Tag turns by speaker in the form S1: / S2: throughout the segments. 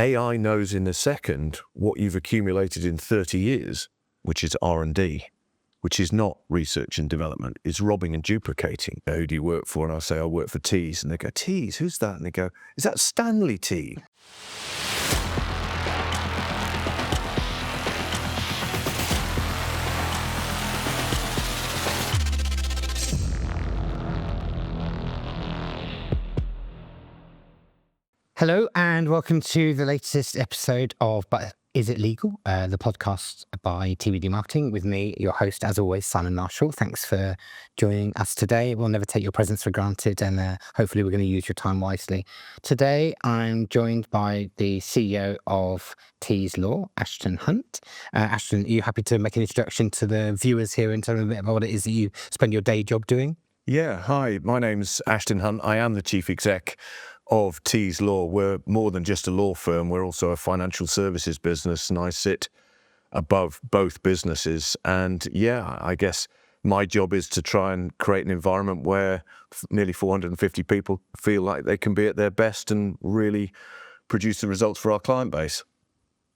S1: AI knows in a second what you've accumulated in 30 years, which is R&D, which is not research and development. It's robbing and duplicating. Who do you work for? And I'll say, I work for Tees. And they go, Tees, who's that? And they go, is that Stanley Tee?
S2: Hello and welcome to the latest episode of But Is It Legal? The podcast by TBD Marketing with me, your host, as always, Simon Marshall. Thanks for joining us today. We'll never take your presence for granted and hopefully we're going to use your time wisely. Today, I'm joined by the CEO of Tees Law, Ashton Hunt. Ashton, are you happy to make an introduction to the viewers here and tell them a bit about what it is that you spend your day job doing?
S1: Yeah, hi, my name's Ashton Hunt. I am the Chief Exec of Tees Law. We're more than just a law firm. We're also a financial services business, and I sit above both businesses. And yeah, I guess my job is to try and create an environment where nearly 450 people feel like they can be at their best and really produce the results for our client base.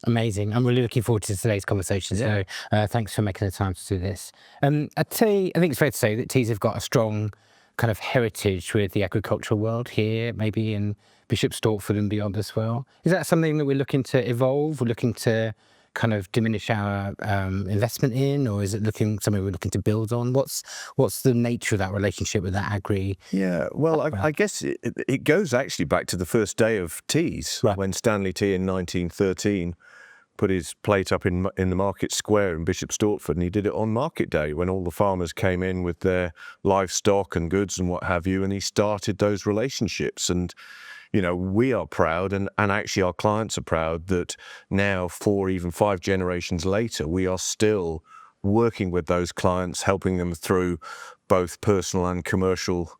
S2: Amazing. I'm really looking forward to today's conversation. So thanks for making the time to do this. I'd say, I think it's fair to say that Tees have got a strong kind of heritage with the agricultural world here, maybe in Bishop Stortford and beyond as well. Is that something that we're looking to evolve? We're looking to kind of diminish our investment in, or is it something we're looking to build on? What's the nature of that relationship with that agri?
S1: Yeah, well, I guess it goes actually back to the first day of Tees, right, when Stanley Tee in 1913 put his plate up in the market square in Bishop Stortford, and he did it on market day when all the farmers came in with their livestock and goods and what have you, and he started those relationships. And you know, we are proud, and actually our clients are proud, that now 4, even 5 generations later, we are still working with those clients, helping them through both personal and commercial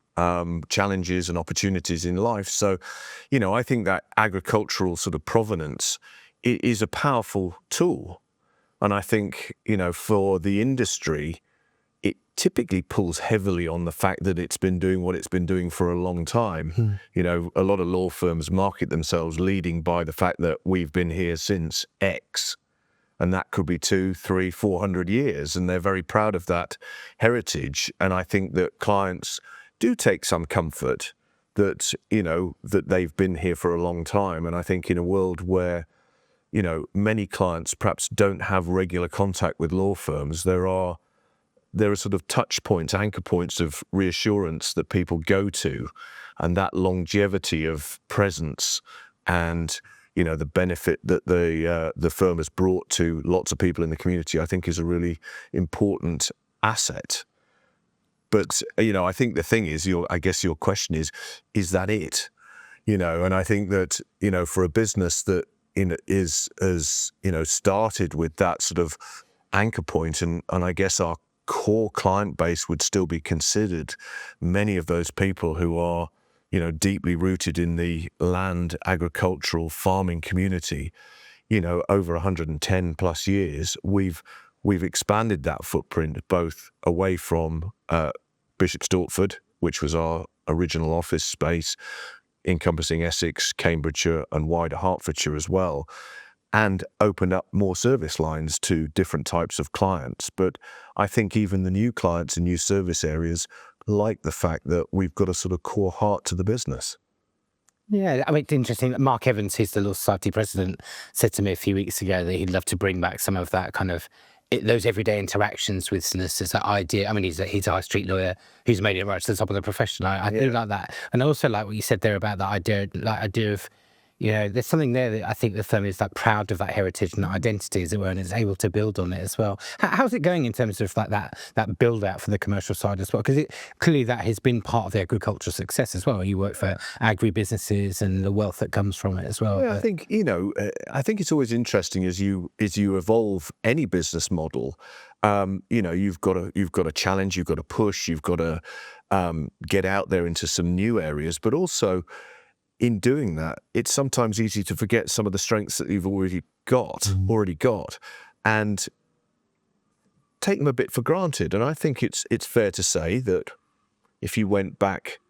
S1: challenges and opportunities in life. So, you know, I think that agricultural sort of provenance is a powerful tool. And I think, you know, for the industry, it typically pulls heavily on the fact that it's been doing what it's been doing for a long time. You know, a lot of law firms market themselves leading by the fact that we've been here since X. And that could be 200, 300, 400 years. And they're very proud of that heritage. And I think that clients do take some comfort that, you know, that they've been here for a long time. And I think in a world where, you know, many clients perhaps don't have regular contact with law firms, there are sort of touch points, anchor points of reassurance that people go to, and that longevity of presence and, you know, the benefit that the firm has brought to lots of people in the community, I think is a really important asset. But, you know, I think the thing is, I guess your question is that it? You know, and I think that, you know, for a business that is you know, started with that sort of anchor point, and I guess our core client base would still be considered many of those people who are, you know, deeply rooted in the land, agricultural, farming community. You know, over 110 plus years, we've expanded that footprint both away from Bishop Stortford, which was our original office space, encompassing Essex, Cambridgeshire and wider Hertfordshire as well, and opened up more service lines to different types of clients. But I think even the new clients in new service areas like the fact that we've got a sort of core heart to the business.
S2: Yeah, I mean, it's interesting that Mark Evans, who's the Law Society president, said to me a few weeks ago that he'd love to bring back some of that kind of those everyday interactions with solicitors, that idea. I mean, he's a high street lawyer who's made it right to the top of the profession. I do like that. And I also like what you said there about that idea of, you know, there's something there that I think the firm is like proud of that heritage and that identity, as it were, and is able to build on it as well. How's it going in terms of like that build out for the commercial side as well? Because clearly that has been part of the agricultural success as well. You work for agri businesses and the wealth that comes from it as well.
S1: Yeah, I think, you know, I think it's always interesting as you evolve any business model. You know, you've got a challenge, you've got to push, you've got to get out there into some new areas, but also, in doing that, it's sometimes easy to forget some of the strengths that you've already got, and take them a bit for granted. And I think it's fair to say that if you went back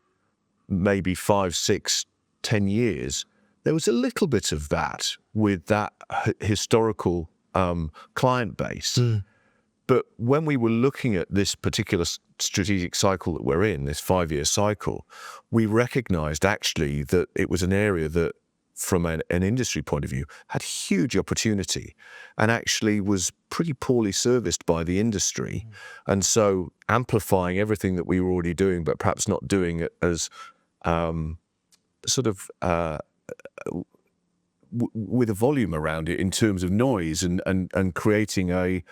S1: maybe 5, 6, 10 years, there was a little bit of that with that historical client base. But when we were looking at this particular strategic cycle that we're in, this 5-year cycle, we recognized actually that it was an area that, from an industry point of view, had huge opportunity and actually was pretty poorly serviced by the industry. And so amplifying everything that we were already doing, but perhaps not doing it as with a volume around it in terms of noise and creating a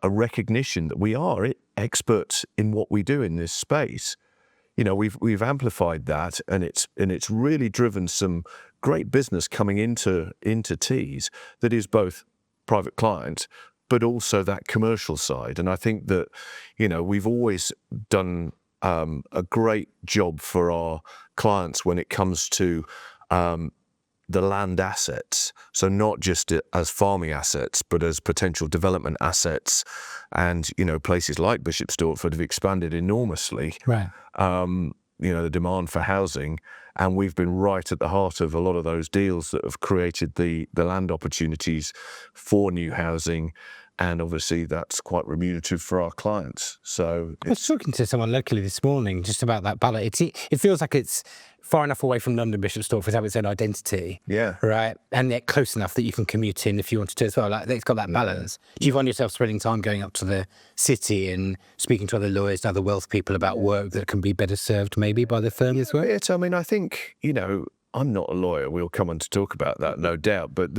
S1: recognition that we are experts in what we do in this space. We've amplified that, and it's really driven some great business coming into Tees that is both private client but also that commercial side. And I think that we've always done a great job for our clients when it comes to the land assets. So not just as farming assets, but as potential development assets. And, places like Bishop Stortford have expanded enormously.
S2: Right.
S1: The demand for housing. And we've been right at the heart of a lot of those deals that have created the land opportunities for new housing. And obviously that's quite remunerative for our clients. So
S2: I was talking to someone locally this morning just about that ballot. It feels like it's far enough away from London, Bishop Stortford, to have its own identity.
S1: Yeah.
S2: Right. And yet close enough that you can commute in if you wanted to as well. Like, it's got that balance. Do you find yourself spending time going up to the city and speaking to other lawyers and other wealth people about work that can be better served maybe by the firm as well?
S1: I mean, I think, I'm not a lawyer. We'll come on to talk about that, no doubt. But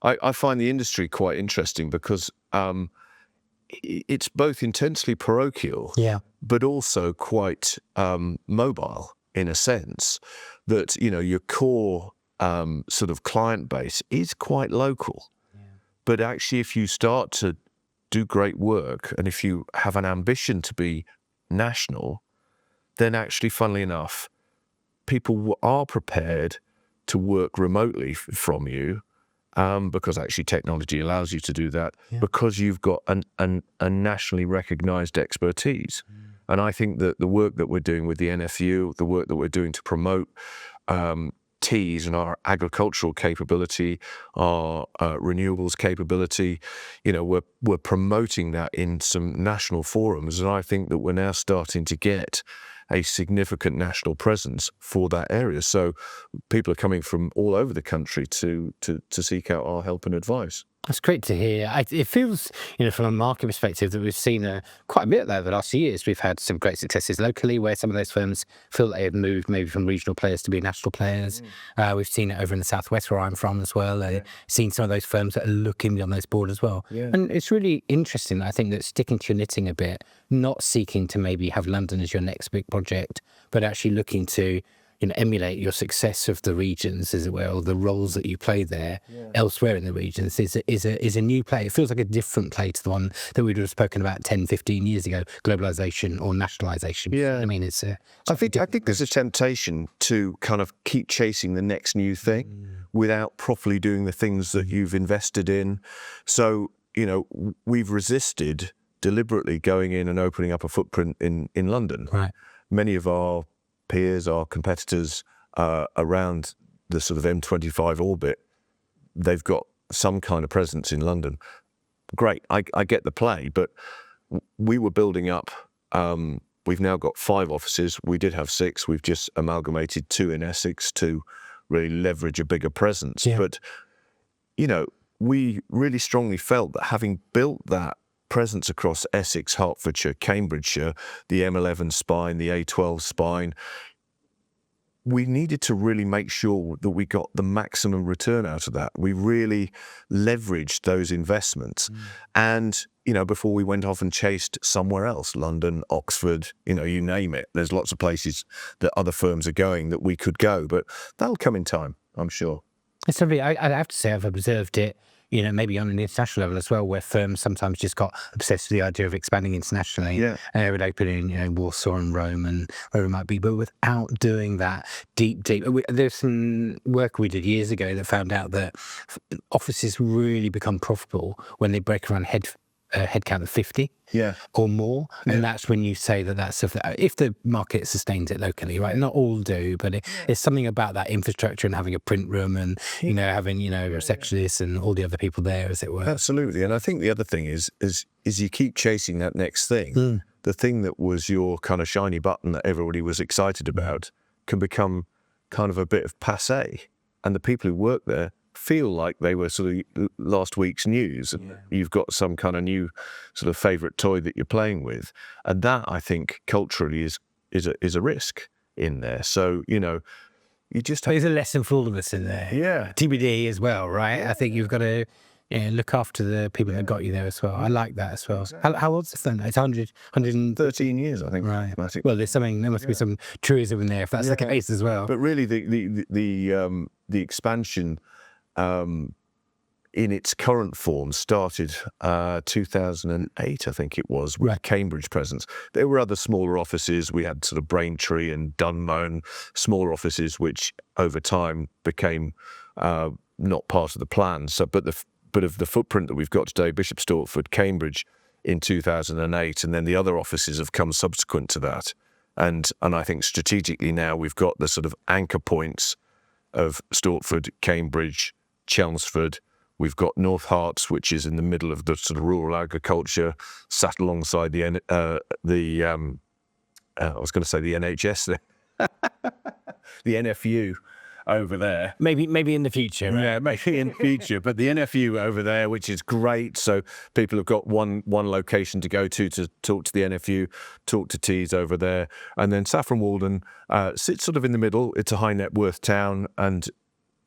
S1: I find the industry quite interesting because it's both intensely parochial, but also quite mobile in a sense that, your core sort of client base is quite local. But actually, if you start to do great work and if you have an ambition to be national, then actually, funnily enough, people are prepared to work remotely from you because actually technology allows you to do that because you've got a nationally recognised expertise. And I think that the work that we're doing with the NFU, the work that we're doing to promote Tees and our agricultural capability, our renewables capability, we're promoting that in some national forums. And I think that we're now starting to get a significant national presence for that area. So people are coming from all over the country to seek out our help and advice.
S2: That's great to hear. It feels, from a market perspective, that we've seen quite a bit there the last few years. We've had some great successes locally where some of those firms feel they have moved maybe from regional players to be national players. We've seen it over in the southwest where I'm from as well. Seen some of those firms that are looking beyond those borders as well. And it's really interesting, I think, that sticking to your knitting a bit, not seeking to maybe have London as your next big project, but actually looking to emulate your success of the regions, as it were, or the roles that you play there elsewhere in the regions is a new play. It feels like a different play to the one that we would have spoken about 10, 15 years ago, globalisation or nationalisation. I mean,
S1: I think there's a temptation to kind of keep chasing the next new thing without properly doing the things that you've invested in. So, we've resisted deliberately going in and opening up a footprint in London.
S2: Right.
S1: Many of our peers, our competitors around the sort of M25 orbit, they've got some kind of presence in London. Great, I get the play, but we were building up. We've now got 5 offices. We did have 6. We've just amalgamated 2 in Essex to really leverage a bigger presence. But, we really strongly felt that having built that presence across Essex, Hertfordshire, Cambridgeshire, the M11 spine, the A12 spine, we needed to really make sure that we got the maximum return out of that. We really leveraged those investments. And, before we went off and chased somewhere else, London, Oxford, you name it. There's lots of places that other firms are going that we could go, but that'll come in time, I'm sure.
S2: It's something I have to say I've observed it, maybe on an international level as well, where firms sometimes just got obsessed with the idea of expanding internationally. And they would open in, Warsaw and Rome and wherever it might be, but without doing that deep. There's some work we did years ago that found out that offices really become profitable when they break around a headcount of 50
S1: Yeah.
S2: or more, and that's when you say that's if the market sustains it locally, right? Not all do, but it's something about that infrastructure and having a print room and having receptionists and all the other people there, as it were.
S1: Absolutely. And I think the other thing is you keep chasing that next thing. The thing that was your kind of shiny button that everybody was excited about can become kind of a bit of passé, and the people who work there feel like they were sort of last week's news. You've got some kind of new sort of favorite toy that you're playing with, and that, I think, culturally is a risk in there. So you just have...
S2: There's a lesson for all of us in there.
S1: Yeah.
S2: TBD as well, right? I think you've got to look after the people that got you there as well. I like that as well.
S1: Exactly.
S2: How old's the firm? It's
S1: 13 years, I think.
S2: Right. Well, there must be some truism in there if that's the case as well.
S1: But really, the expansion in its current form started 2008, I think it was, with Cambridge presence. There were other smaller offices. We had sort of Braintree and Dunmow, smaller offices, which over time became not part of the plan. So, but of the footprint that we've got today, Bishop Stortford, Cambridge in 2008, and then the other offices have come subsequent to that. And I think strategically now we've got the sort of anchor points of Stortford, Cambridge, Chelmsford. We've got North Herts, which is in the middle of the sort of rural agriculture, sat alongside the I was going to say the NHS there, the NFU over there.
S2: Maybe in the future. Right?
S1: Yeah, maybe in the future. But the NFU over there, which is great. So people have got one location to go to talk to the NFU, talk to Tees over there. And then Saffron Walden sits sort of in the middle. It's a high net worth town, and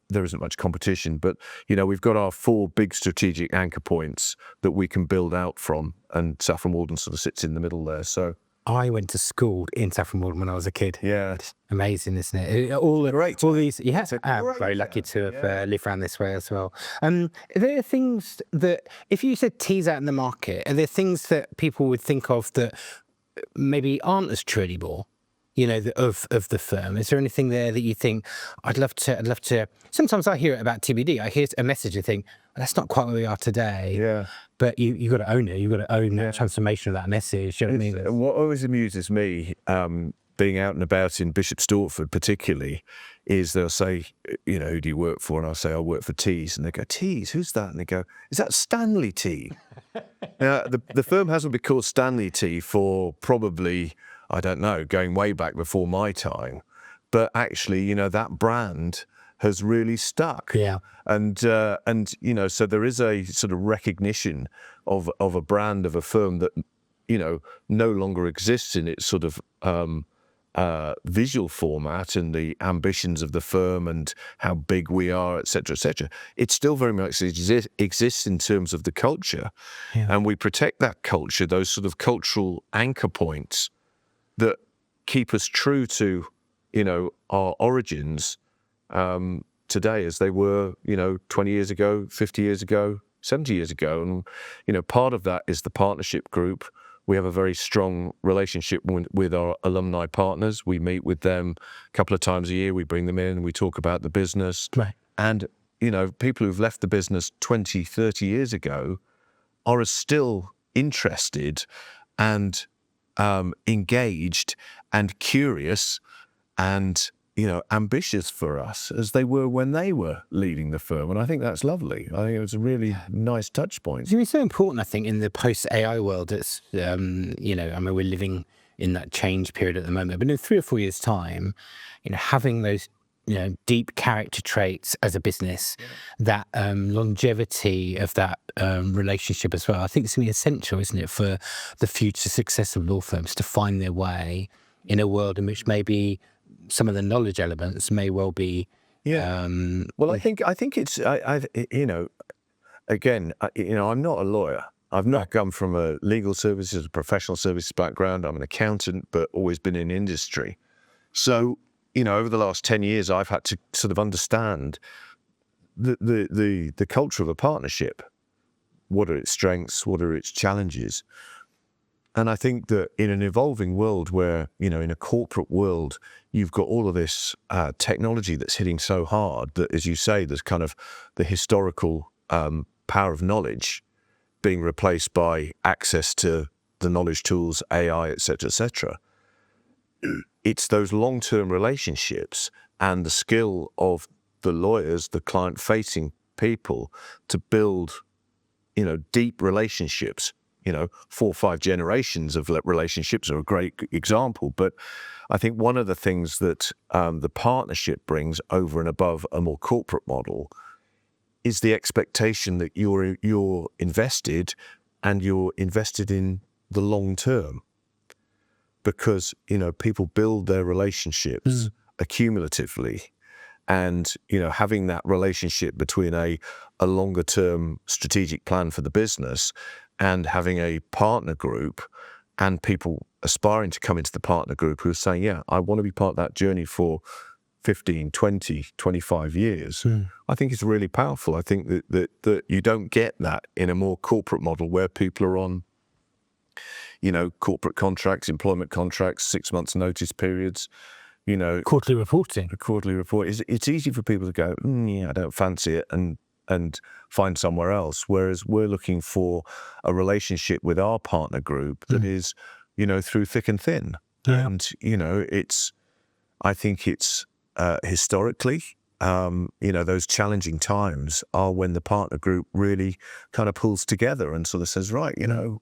S1: there isn't much competition. But, we've got our 4 big strategic anchor points that we can build out from. And Saffron Walden sort of sits in the middle there. So
S2: I went to school in Saffron Walden when I was a kid.
S1: yeah,
S2: It's amazing, isn't it? All these. Yeah, I'm very lucky to have lived around this way as well. Are there things that, if you said Tees out in the market, are there things that people would think of that maybe aren't as true anymore? Of the firm. Is there anything there that you think I'd love to? Sometimes I hear it about TBD. I hear a message and think, well, that's not quite where we are today.
S1: yeah.
S2: But you got to own it. You got to own that transformation of that message. You know what I mean?
S1: What always amuses me, being out and about in Bishop Stortford particularly, is they'll say, who do you work for? And I'll say, I work for Tees. And they go, Tees, who's that? And they go, is that Stanley Tee? Now, the firm hasn't been called Stanley Tee for probably, I don't know, going way back before my time. But actually, that brand has really stuck.
S2: Yeah.
S1: And so there is a sort of recognition of a brand, of a firm that, no longer exists in its sort of visual format and the ambitions of the firm and how big we are, et cetera, et cetera. It still very much exists in terms of the culture.
S2: Yeah.
S1: And we protect that culture, those sort of cultural anchor points that keep us true to, our origins today as they were, 20 years ago, 50 years ago, 70 years ago. And, part of that is the partnership group. We have a very strong relationship with our alumni partners. We meet with them a couple of times a year. We bring them in and we talk about the business.
S2: Right.
S1: And, people who've left the business 20, 30 years ago are still interested and engaged and curious and ambitious for us as they were when they were leading the firm. And I think that's lovely. I think it was a really nice touch point.
S2: It's so important, I think, in the post-AI world. It's, we're living in that change period at the moment. But in 3 or 4 years' time, having those, deep character traits as a business, that longevity of that relationship as well, I think it's going to be essential, isn't it, for the future success of law firms to find their way in a world in which maybe some of the knowledge elements may well be.
S1: Well, I think it's, again, I'm not a lawyer. I've not come from a legal services, a professional services background. I'm an accountant, but always been in industry. So, over the last 10 years, I've had to sort of understand the culture of a partnership. What are its strengths? What are its challenges? And I think that in an evolving world where, in a corporate world, you've got all of this technology that's hitting so hard that, as you say, there's kind of the historical power of knowledge being replaced by access to the knowledge tools, AI, et cetera, it's those long-term relationships and the skill of the lawyers, the client-facing people, to build, deep relationships. 4 or 5 generations of relationships are a great example. But I think one of the things that the partnership brings over and above a more corporate model is the expectation that you're invested, and you're invested in the long term, because people build their relationships accumulatively, and having that relationship between a longer term strategic plan for the business and having a partner group and people aspiring to come into the partner group who are saying, yeah, I want to be part of that journey for 15, 20, 25 years, I think it's really powerful. I think that you don't get that in a more corporate model where people are on, corporate contracts, employment contracts, 6 months notice periods,
S2: Quarterly reporting.
S1: a quarterly report. It's easy for people to go, yeah, I don't fancy it, and find somewhere else. Whereas we're looking for a relationship with our partner group that is, through thick and thin.
S2: Yeah.
S1: And, I think it's historically, those challenging times are when the partner group really kind of pulls together and sort of says, right,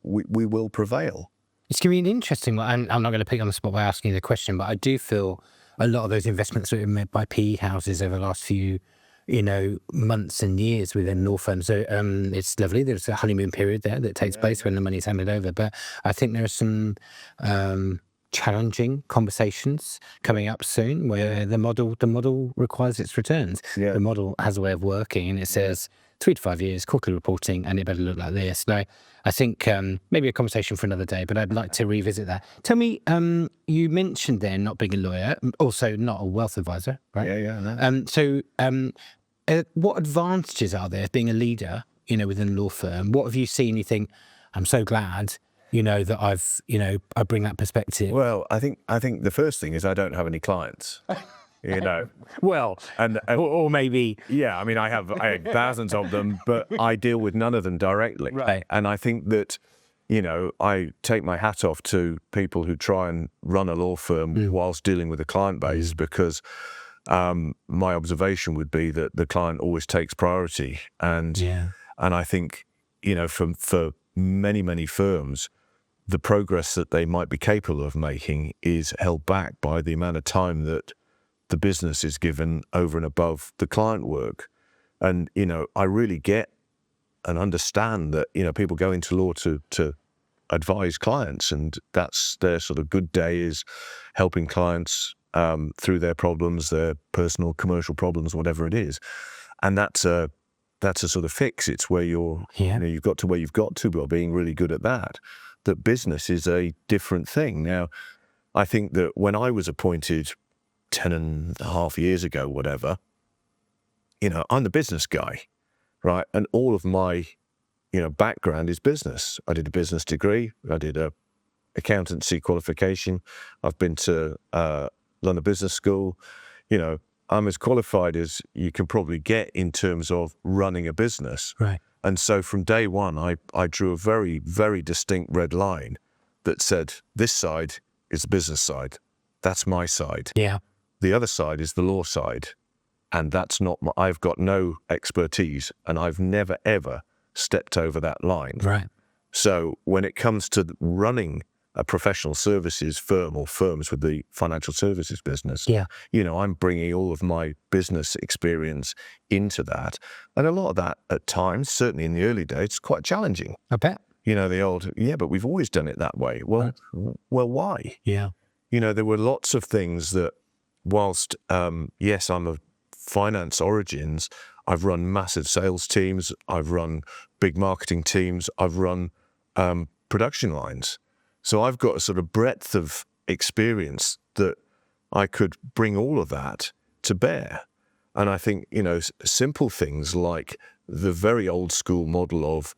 S1: we will prevail.
S2: It's going to be an interesting one. And I'm not going to put you on the spot by asking you the question, but I do feel a lot of those investments that have been made by PE houses over the last few, months and years within law firms. So it's lovely. There's a honeymoon period there that takes place when the money's handed over. But I think there are some challenging conversations coming up soon where the model requires its returns.
S1: Yeah.
S2: The model has a way of working, and it says 3 to 5 years, quarterly reporting, and it better look like this. Now, I think maybe a conversation for another day, but I'd like to revisit that. Tell me, you mentioned then not being a lawyer, also not a wealth advisor, right?
S1: Yeah. No.
S2: So what advantages are there of being a leader, within a law firm? What have you seen you think, I'm so glad, that I bring that perspective?
S1: Well, I think the first thing is I don't have any clients.
S2: Well,
S1: and
S2: or maybe,
S1: yeah, I mean, I have thousands of them, but I deal with none of them directly.
S2: Right.
S1: And I think that, I take my hat off to people who try and run a law firm whilst dealing with a client base, because my observation would be that the client always takes priority. And I think, for many, many firms, the progress that they might be capable of making is held back by the amount of time that the business is given over and above the client work. And, I really get and understand that, people go into law to advise clients, and that's their sort of good day, is helping clients through their problems, their personal, commercial problems, whatever it is. And that's a sort of fix. It's where you've got to where you've got to by being really good at that. That business is a different thing. Now, I think that when I was appointed 10.5 years ago, whatever, I'm the business guy, right? And all of my, background is business. I did a business degree. I did a accountancy qualification. I've been to London Business School. I'm as qualified as you can probably get in terms of running a business.
S2: Right.
S1: And so from day one, I drew a very, very distinct red line that said, this side is the business side. That's my side.
S2: Yeah.
S1: The other side is the law side. And that's not I've got no expertise, and I've never, ever stepped over that line.
S2: Right.
S1: So when it comes to running a professional services firm or firms with the financial services business, I'm bringing all of my business experience into that. And a lot of that at times, certainly in the early days, quite challenging.
S2: I bet.
S1: The old, but we've always done it that way. Well, why?
S2: Yeah.
S1: There were lots of things that, whilst, yes, I'm of finance origins, I've run massive sales teams, I've run big marketing teams, I've run production lines. So I've got a sort of breadth of experience that I could bring all of that to bear. And I think, simple things like the very old school model of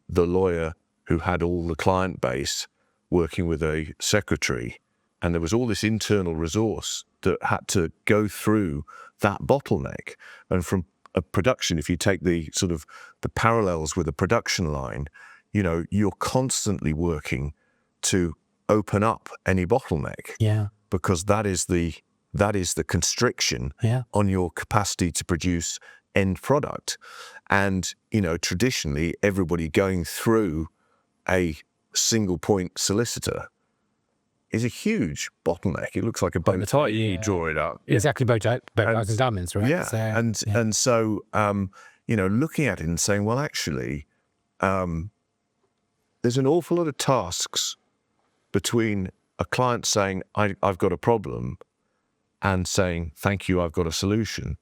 S1: the lawyer who had all the client base working with a secretary, and there was all this internal resource that had to go through that bottleneck. And from a production, if you take the sort of the parallels with a production line, you're constantly working to open up any bottleneck.
S2: Yeah.
S1: Because that is the constriction on your capacity to produce end product. And, traditionally, everybody going through a single point solicitor is a huge bottleneck. It looks like a bow tie. You draw it up.
S2: Exactly, bow ties and diamonds, right?
S1: Yeah.
S2: So,
S1: and so, looking at it and saying, well, actually, there's an awful lot of tasks between a client saying, I've got a problem, and saying, thank you, I've got a solution,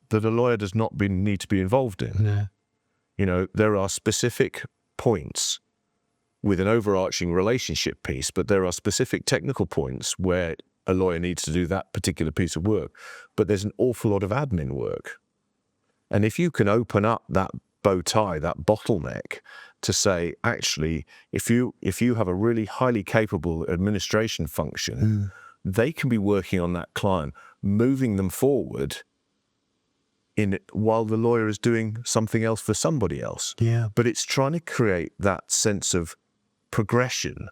S1: that a lawyer does not need to be involved in.
S2: No.
S1: There are specific points with an overarching relationship piece, but there are specific technical points where a lawyer needs to do that particular piece of work. But there's an awful lot of admin work. And if you can open up that bow tie, that bottleneck, to say, actually, if you have a really highly capable administration function, they can be working on that client, moving them forward while the lawyer is doing something else for somebody else.
S2: Yeah.
S1: But it's trying to create that sense of progression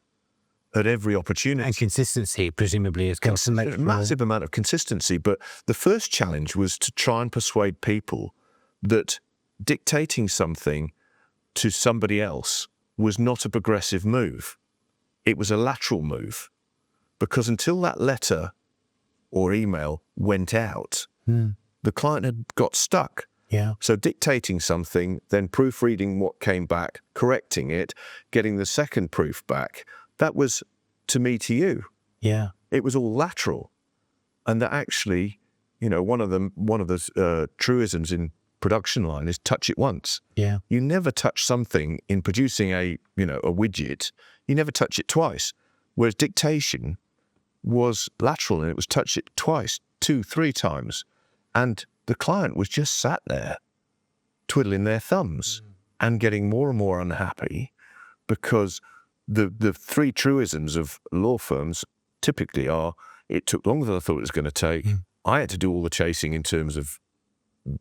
S1: at every opportunity.
S2: And consistency, presumably, is
S1: A massive amount of consistency. But the first challenge was to try and persuade people that dictating something to somebody else was not a progressive move. It was a lateral move. Because until that letter or email went out, the client had got stuck.
S2: Yeah.
S1: So dictating something, then proofreading what came back, correcting it, getting the second proof back, that was to me to you.
S2: Yeah.
S1: It was all lateral. And that actually, one of the truisms in production line is touch it once.
S2: Yeah.
S1: You never touch something in producing a widget, you never touch it twice. Whereas dictation was lateral, and it was touch it twice, 2, 3 times. And the client was just sat there twiddling their thumbs and getting more and more unhappy, because the 3 truisms of law firms typically are, it took longer than I thought it was going to take. I had to do all the chasing in terms of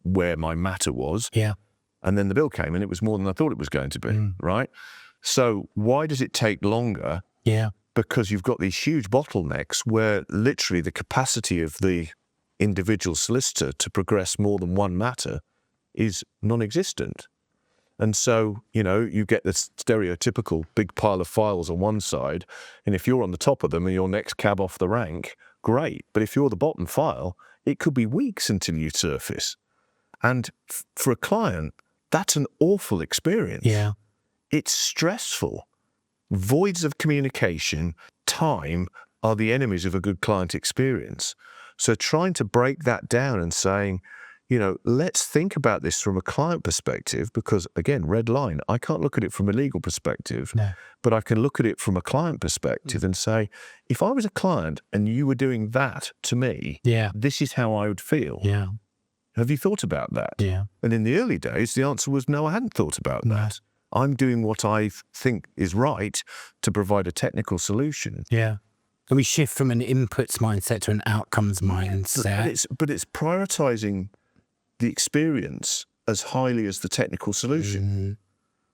S1: where my matter was.
S2: Yeah.
S1: And then the bill came and it was more than I thought it was going to be, right? So why does it take longer?
S2: Yeah.
S1: Because you've got these huge bottlenecks where literally the capacity of the individual solicitor to progress more than one matter is non-existent. And so, you get this stereotypical big pile of files on one side, and if you're on the top of them and you're next cab off the rank, great. But if you're the bottom file, it could be weeks until you surface. And for a client, that's an awful experience.
S2: Yeah.
S1: It's stressful. Voids of communication, time, are the enemies of a good client experience. So trying to break that down and saying, let's think about this from a client perspective, because again, red line, I can't look at it from a legal perspective, but I can look at it from a client perspective and say, if I was a client and you were doing that to me, this is how I would feel.
S2: Yeah.
S1: Have you thought about that?
S2: Yeah.
S1: And in the early days, the answer was no, I hadn't thought about that. I'm doing what I think is right to provide a technical solution.
S2: Yeah. Can we shift from an inputs mindset to an outcomes mindset?
S1: But it's prioritizing the experience as highly as the technical solution.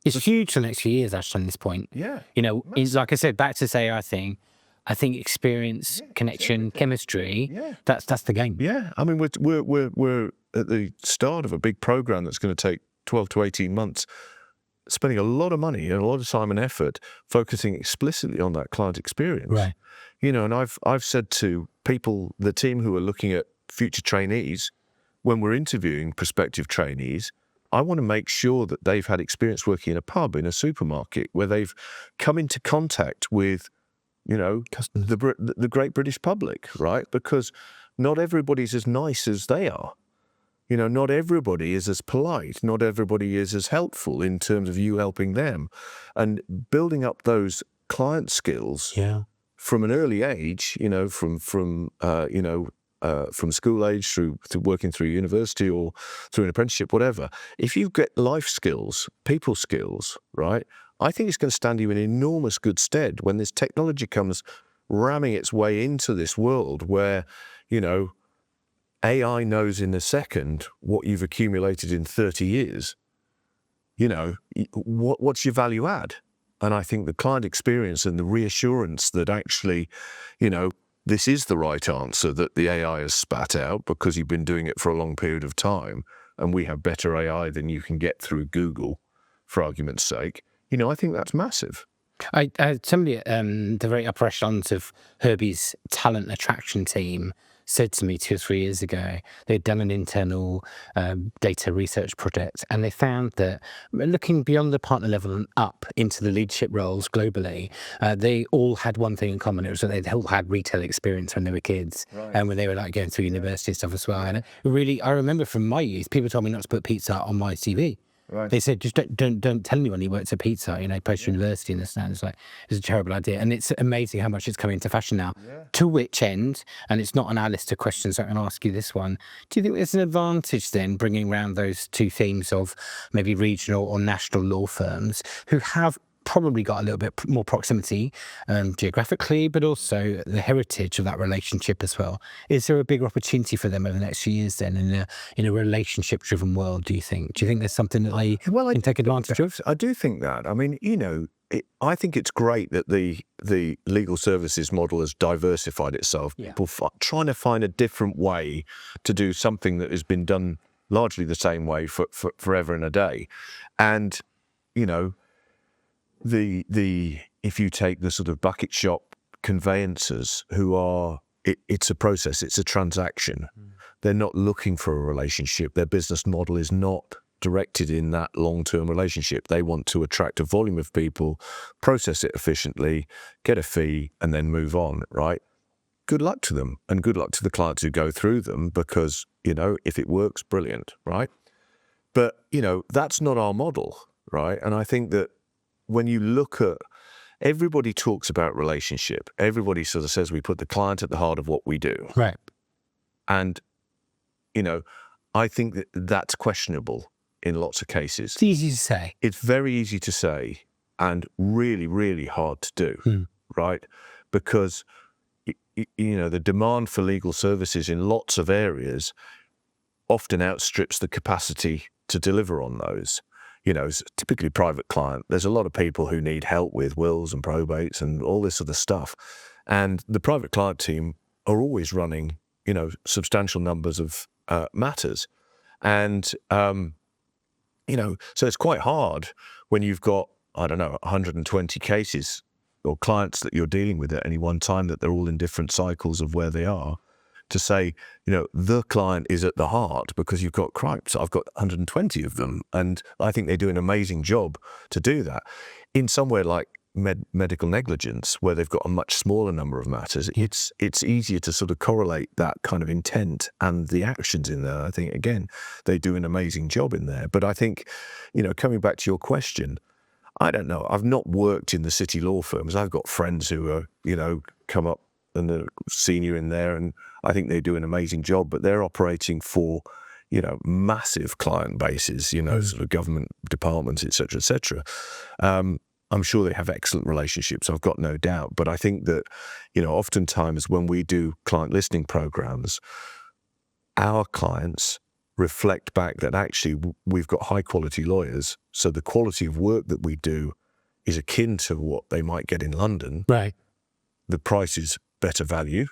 S2: It's huge for the next few years, Ashton, at this point.
S1: Yeah.
S2: It's like I said, back to say, I think experience, connection, chemistry, that's the game.
S1: Yeah. I mean, we're at the start of a big program that's going to take 12 to 18 months, spending a lot of money and a lot of time and effort focusing explicitly on that client experience.
S2: Right.
S1: And I've said to people, the team who are looking at future trainees, when we're interviewing prospective trainees, I want to make sure that they've had experience working in a pub, in a supermarket, where they've come into contact with, the great British public, right? Because not everybody's as nice as they are. Not everybody is as polite. Not everybody is as helpful in terms of you helping them. And building up those client skills from an early age, from school age through working through university or through an apprenticeship, whatever. If you get life skills, people skills, right, I think it's going to stand you in enormous good stead when this technology comes ramming its way into this world where, AI knows in a second what you've accumulated in 30 years. what's your value add? And I think the client experience and the reassurance that actually, this is the right answer that the AI has spat out because you've been doing it for a long period of time, and we have better AI than you can get through Google, for argument's sake. I think that's massive.
S2: Somebody at the very upper echelons of Herbie's talent attraction team said to me 2 or 3 years ago, they'd done an internal data research project, and they found that looking beyond the partner level and up into the leadership roles globally, they all had one thing in common. It was that they all had retail experience when they were kids, and when they were like going through university and stuff as well. And really, I remember from my youth, people told me not to put pizza on my CV.
S1: Right.
S2: They said, just don't tell anyone you worked at pizza, post-university and this and that. It's like, it's a terrible idea. And it's amazing how much it's coming into fashion now.
S1: Yeah.
S2: To which end, and it's not on our list of questions, so I'm going to ask you this one. Do you think there's an advantage then bringing around those two themes of maybe regional or national law firms who have probably got a little bit more proximity geographically, but also the heritage of that relationship as well? Is there a bigger opportunity for them over the next few years then in a relationship-driven world, do you think? Do you think there's something that they can take advantage of?
S1: I do think that. I mean, I think it's great that the legal services model has diversified itself.
S2: Yeah.
S1: People trying to find a different way to do something that has been done largely the same way for forever and a day. And, if you take the sort of bucket shop conveyancers who are, it's a process, it's a transaction. They're not looking for a relationship. Their business model is not directed in that long-term relationship. They want to attract a volume of people, process it efficiently, get a fee, and then move on, right? Good luck to them, and good luck to the clients who go through them, because, if it works, brilliant, right? But, that's not our model, right? And I think that when you look at, everybody talks about relationship. Everybody sort of says we put the client at the heart of what we do.
S2: Right.
S1: And, I think that that's questionable in lots of cases.
S2: It's easy to say.
S1: It's very easy to say and really, really hard to do, right? Because, the demand for legal services in lots of areas often outstrips the capacity to deliver on those. It's typically private client. There's a lot of people who need help with wills and probates and all this sort of stuff. And the private client team are always running, substantial numbers of matters. And, so it's quite hard when you've got, 120 cases or clients that you're dealing with at any one time, that they're all in different cycles of where they are, to say, the client is at the heart, because you've got cripes, I've got 120 of them. And I think they do an amazing job to do that. In somewhere like medical negligence, where they've got a much smaller number of matters, it's easier to sort of correlate that kind of intent and the actions in there. I think, again, they do an amazing job in there. But I think, coming back to your question, I don't know. I've not worked in the city law firms. I've got friends who are, come up and they're senior in there, and I think they do an amazing job, but they're operating for, massive client bases, sort of government departments, et cetera, et cetera. I'm sure they have excellent relationships, I've got no doubt. But I think that, oftentimes when we do client listening programs, our clients reflect back that actually we've got high quality lawyers. So the quality of work that we do is akin to what they might get in London.
S2: Right.
S1: The price is better value,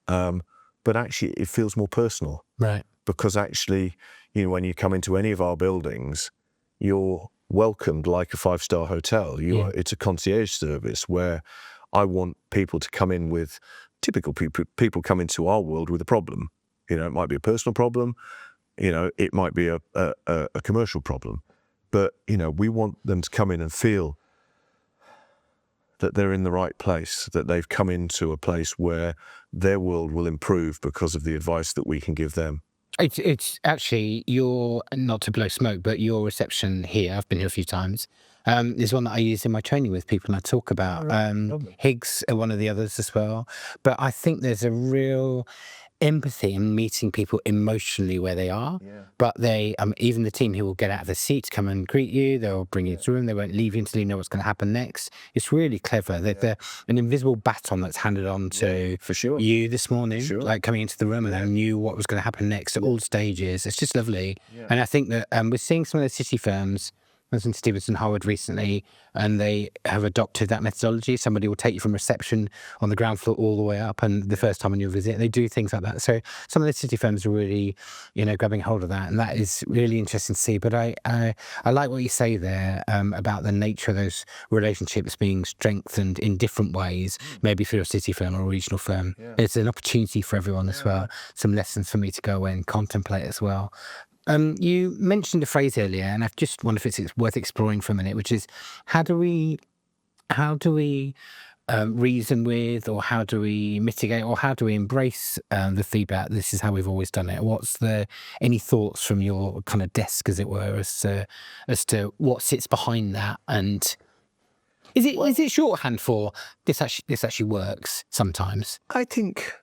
S1: but actually it feels more personal.
S2: Right.
S1: Because actually, when you come into any of our buildings, you're welcomed like a 5-star hotel. It's a concierge service where I want people to come in with, typical people come into our world with a problem. It might be a personal problem, it might be a commercial problem, but, we want them to come in and feel that they're in the right place, that they've come into a place where their world will improve because of the advice that we can give them.
S2: It's actually your, not to blow smoke, but your reception here, I've been here a few times, is one that I use in my training with people, and I talk about. Higgs are one of the others as well. But I think there's a real empathy in meeting people emotionally where they are.
S1: Yeah.
S2: But they, even the team who will get out of the seat to come and greet you, they'll bring you through, and they won't leave you until you know what's going to happen next. It's really clever. They're an invisible baton that's handed on to
S1: for sure.
S2: you this morning,
S1: Sure.
S2: like coming into the room, and they knew what was going to happen next at all stages. It's just lovely. And I think that we're seeing some of those city firms I was in Stevenson Howard recently, and they have adopted that methodology. Somebody will take you from reception on the ground floor all the way up, and the first time on your visit, they do things like that. So some of the city firms are really, grabbing hold of that, and that is really interesting to see. But I like what you say there about the nature of those relationships being strengthened in different ways. Maybe for a city firm or a regional firm, it's an opportunity for everyone as well. Some lessons for me to go away and contemplate as well. You mentioned a phrase earlier, and I just wonder if it's worth exploring for a minute, which is how do we reason with, or how do we mitigate, or how do we embrace the feedback? This is how we've always done it. Any thoughts from your kind of desk, as it were, as to what sits behind that, and is it shorthand for this actually works sometimes?
S1: I think,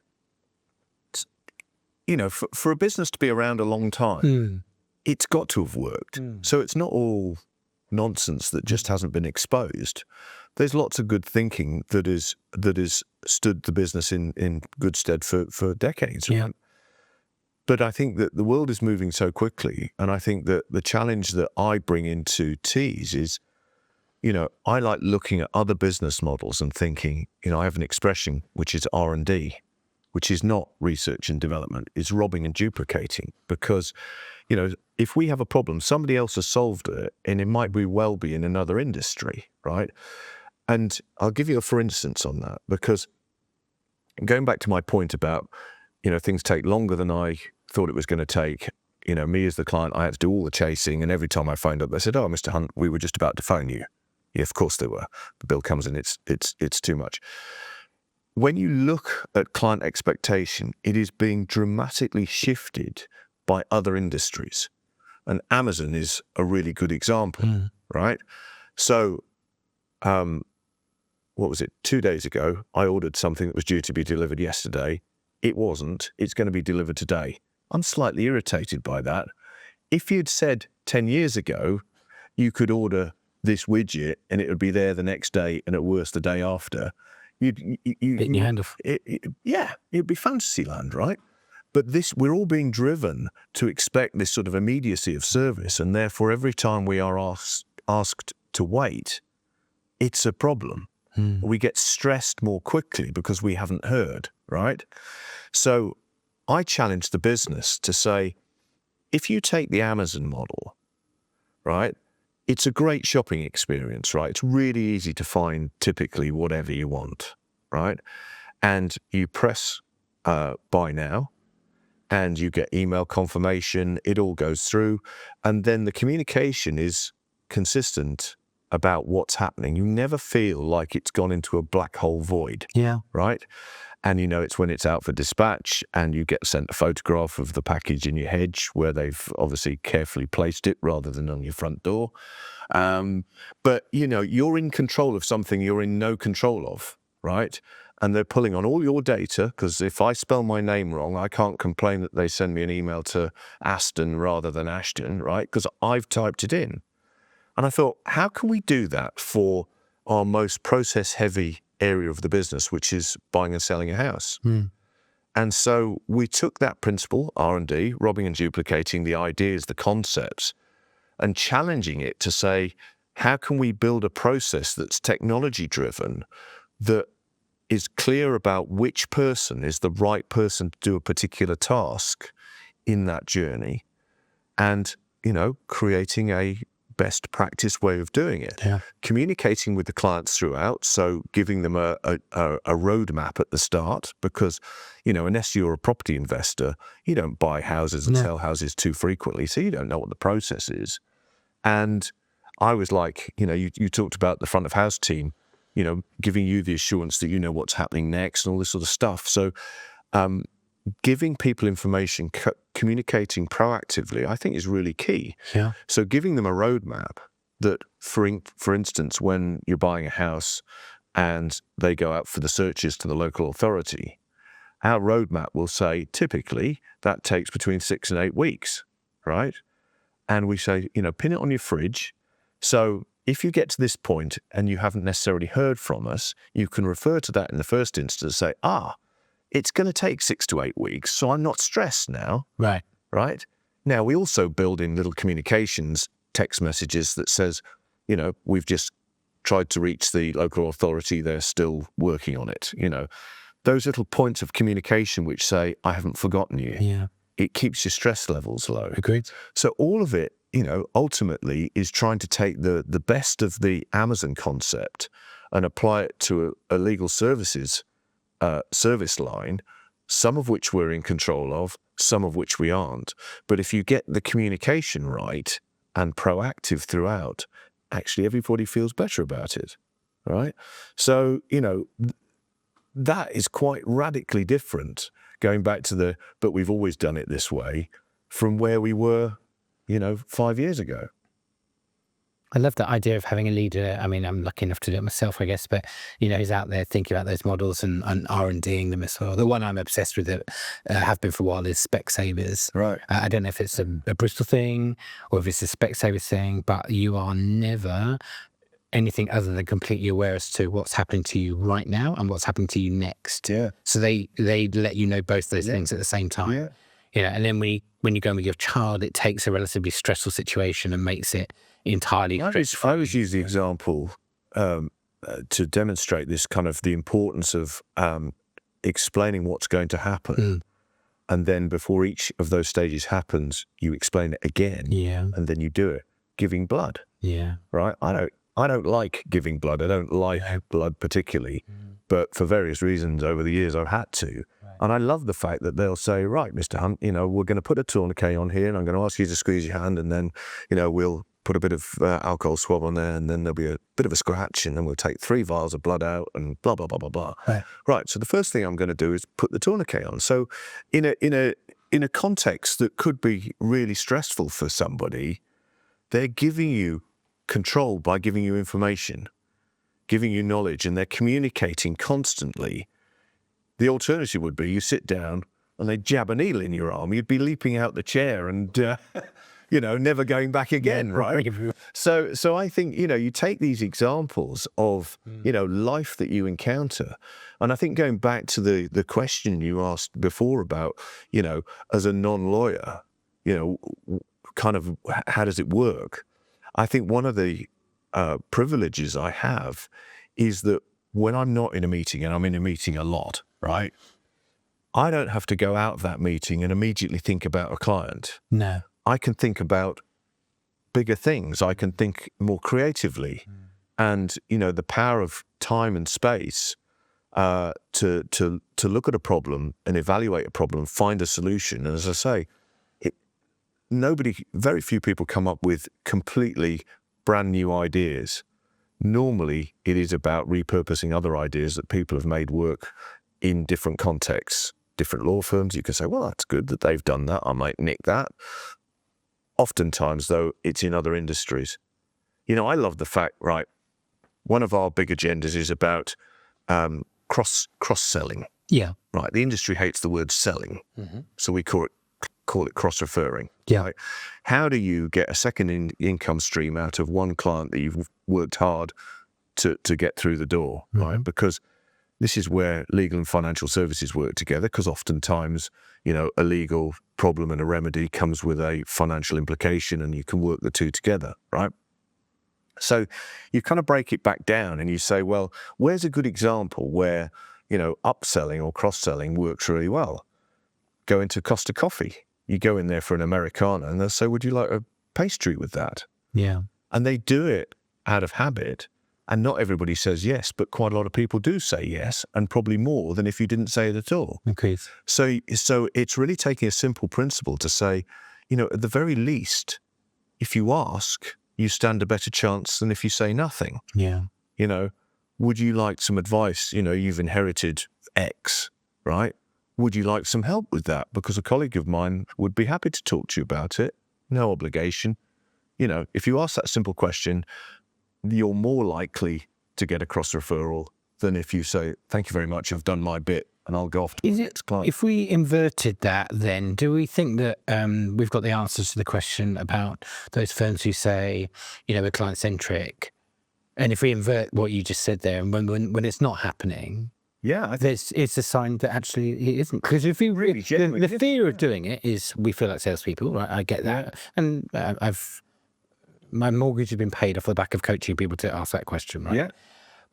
S1: for a business to be around a long time, it's got to have worked. So it's not all nonsense that just hasn't been exposed. There's lots of good thinking that is stood the business in good stead for decades.
S2: Yeah.
S1: Right? But I think that the world is moving so quickly, and I think that the challenge that I bring into Tees is, I like looking at other business models and thinking, I have an expression which is R&D, which is not research and development, it's robbing and duplicating. Because, if we have a problem, somebody else has solved it, and it might be in another industry, right? And I'll give you a for instance on that, because going back to my point about, things take longer than I thought it was going to take. Me as the client, I had to do all the chasing, and every time I phoned up, they said, "Oh, Mr. Hunt, we were just about to phone you." Yeah, of course they were. The bill comes in, it's too much. When you look at client expectation, it is being dramatically shifted by other industries. And Amazon is a really good example, right? So, what was it? 2 days ago, I ordered something that was due to be delivered yesterday. It wasn't. It's going to be delivered today. I'm slightly irritated by that. If you'd said 10 years ago, you could order this widget and it would be there the next day, and at worst the day after, you'd
S2: Bit in your hand off.
S1: It'd be fantasy land, right? But we're all being driven to expect this sort of immediacy of service, and therefore every time we are asked to wait, it's a problem. We get stressed more quickly because we haven't heard, right? So I challenge the business to say, if you take the Amazon model, right, it's a great shopping experience, right? It's really easy to find typically whatever you want, right? And you press buy now, and you get email confirmation, it all goes through, and then the communication is consistent about what's happening. You never feel like it's gone into a black hole void, right? And it's when it's out for dispatch, and you get sent a photograph of the package in your hedge where they've obviously carefully placed it rather than on your front door. But you're in control of something you're in no control of, right? And they're pulling on all your data, because if I spell my name wrong, I can't complain that they send me an email to Aston rather than Ashton, right? Because I've typed it in. And I thought, how can we do that for our most process-heavy area of the business, which is buying and selling a house? And so we took that principle, R&D, robbing and duplicating the ideas, the concepts, and challenging it to say, how can we build a process that's technology-driven, that is clear about which person is the right person to do a particular task in that journey, and, creating a best practice way of doing it. Communicating with the clients throughout, so giving them a roadmap at the start, because, unless you're a property investor, you don't buy houses and sell houses too frequently, so you don't know what the process is. And I was like, you talked about the front of house team, giving you the assurance that you know what's happening next and all this sort of stuff. So giving people information, communicating proactively, I think is really key. So giving them a roadmap that, for instance, when you're buying a house and they go out for the searches to the local authority, our roadmap will say, typically, that takes between 6 and 8 weeks, right? And we say, pin it on your fridge. So if you get to this point and you haven't necessarily heard from us, you can refer to that in the first instance, say, it's going to take 6 to 8 weeks, so I'm not stressed now.
S2: Right.
S1: Now, we also build in little communications text messages that says, we've just tried to reach the local authority, they're still working on it. Those little points of communication which say, I haven't forgotten you.
S2: Yeah.
S1: It keeps your stress levels low.
S2: Agreed.
S1: So all of it, ultimately is trying to take the best of the Amazon concept and apply it to a legal services service line, some of which we're in control of, some of which we aren't. But if you get the communication right and proactive throughout, actually everybody feels better about it, right? So, that is quite radically different, going back to but we've always done it this way, from where we were, 5 years ago.
S2: I love that idea of having a leader. I mean, I'm lucky enough to do it myself, I guess, but, he's out there thinking about those models and R&Ding them as well. The one I'm obsessed with, that have been for a while, is Specsavers.
S1: Right.
S2: I don't know if it's a Bristol thing or if it's a Specsavers thing, but you are never anything other than completely aware as to what's happening to you right now and what's happening to you next.
S1: Yeah.
S2: So they let you know both those things at the same time.
S1: Yeah.
S2: And then when you go with your child, it takes a relatively stressful situation and makes it entirely
S1: I always use the example to demonstrate this kind of the importance of explaining what's going to happen. And then before each of those stages happens, you explain it again.
S2: Yeah.
S1: And then you do it. Giving blood.
S2: Yeah.
S1: Right? I don't like giving blood. I don't like blood particularly, but for various reasons over the years I've had to. Right. And I love the fact that they'll say, right, Mr. Hunt, we're going to put a tourniquet on here and I'm going to ask you to squeeze your hand, and then, we'll put a bit of alcohol swab on there, and then there'll be a bit of a scratch, and then we'll take 3 vials of blood out and blah, blah, blah, blah, blah. Right. So the first thing I'm going to do is put the tourniquet on. So in a context that could be really stressful for somebody, they're giving you control by giving you information, giving you knowledge, and they're communicating constantly. The alternative would be you sit down and they jab a needle in your arm. You'd be leaping out the chair and, never going back again, right? So I think, you take these examples of, life that you encounter. And I think going back to the question you asked before about, as a non-lawyer, kind of how does it work? I think one of the privileges I have is that when I'm not in a meeting, and I'm in a meeting a lot, right? I don't have to go out of that meeting and immediately think about a client.
S2: No.
S1: I can think about bigger things. I can think more creatively. And, the power of time and space to look at a problem and evaluate a problem, find a solution. And as I say, very few people come up with completely brand new ideas. Normally, it is about repurposing other ideas that people have made work in different contexts, different law firms. You can say, well, that's good that they've done that. I might nick that. Oftentimes, though, it's in other industries. I love the fact, right, one of our big agendas is about cross-selling.
S2: Yeah.
S1: Right. The industry hates the word selling. So we call it cross-referring.
S2: Yeah.
S1: Right? How do you get a second income stream out of one client that you've worked hard to get through the door, right? Because this is where legal and financial services work together, because oftentimes, a legal problem and a remedy comes with a financial implication, and you can work the two together, right? So you kind of break it back down and you say, well, where's a good example where, upselling or cross-selling works really well? Go into Costa Coffee. You go in there for an Americano and they'll say, would you like a pastry with that? Yeah. And they do it out of habit. And not everybody says yes, but quite a lot of people do say yes, and probably more than if you didn't say it at all.
S2: Okay.
S1: So it's really taking a simple principle to say, at the very least, if you ask, you stand a better chance than if you say nothing.
S2: Yeah.
S1: Would you like some advice? You've inherited X, right? Would you like some help with that? Because a colleague of mine would be happy to talk to you about it. No obligation. If you ask that simple question, you're more likely to get a cross-referral than if you say, thank you very much, I've done my bit, and I'll go off to the next client.
S2: If we inverted that, then do we think that we've got the answers to the question about those firms who say, we're client-centric? And if we invert what you just said there, and when it's not happening,
S1: yeah,
S2: it's a sign that actually it isn't. Because if we really, the fear of doing it is we feel like salespeople, right? I get that, and I've my mortgage has been paid off the back of coaching people to ask that question, right?
S1: Yeah.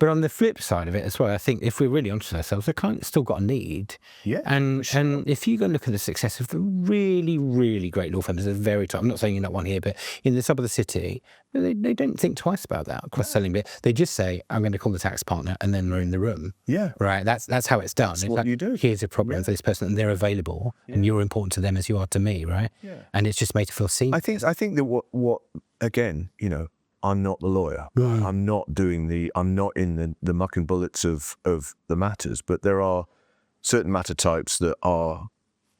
S2: But on the flip side of it as well, I think if we're really honest with ourselves, the client's still got a need.
S1: Yeah,
S2: And
S1: sure.
S2: and if you go and look at the success of the really, really great law firms, at the very top, I'm not saying you're not one here, but in the top of the city, they don't think twice about that cross-selling bit. They just say, I'm going to call the tax partner, and then we're in the room.
S1: Yeah.
S2: Right? That's how it's done.
S1: That's
S2: It's
S1: what
S2: like,
S1: you do.
S2: here's a problem with this person, and they're available, and you're important to them as you are to me, right?
S1: Yeah.
S2: And it's just made to feel seen.
S1: I think that what again, I'm not the lawyer. I'm not in the muck and bullets of the matters, but there are certain matter types that are,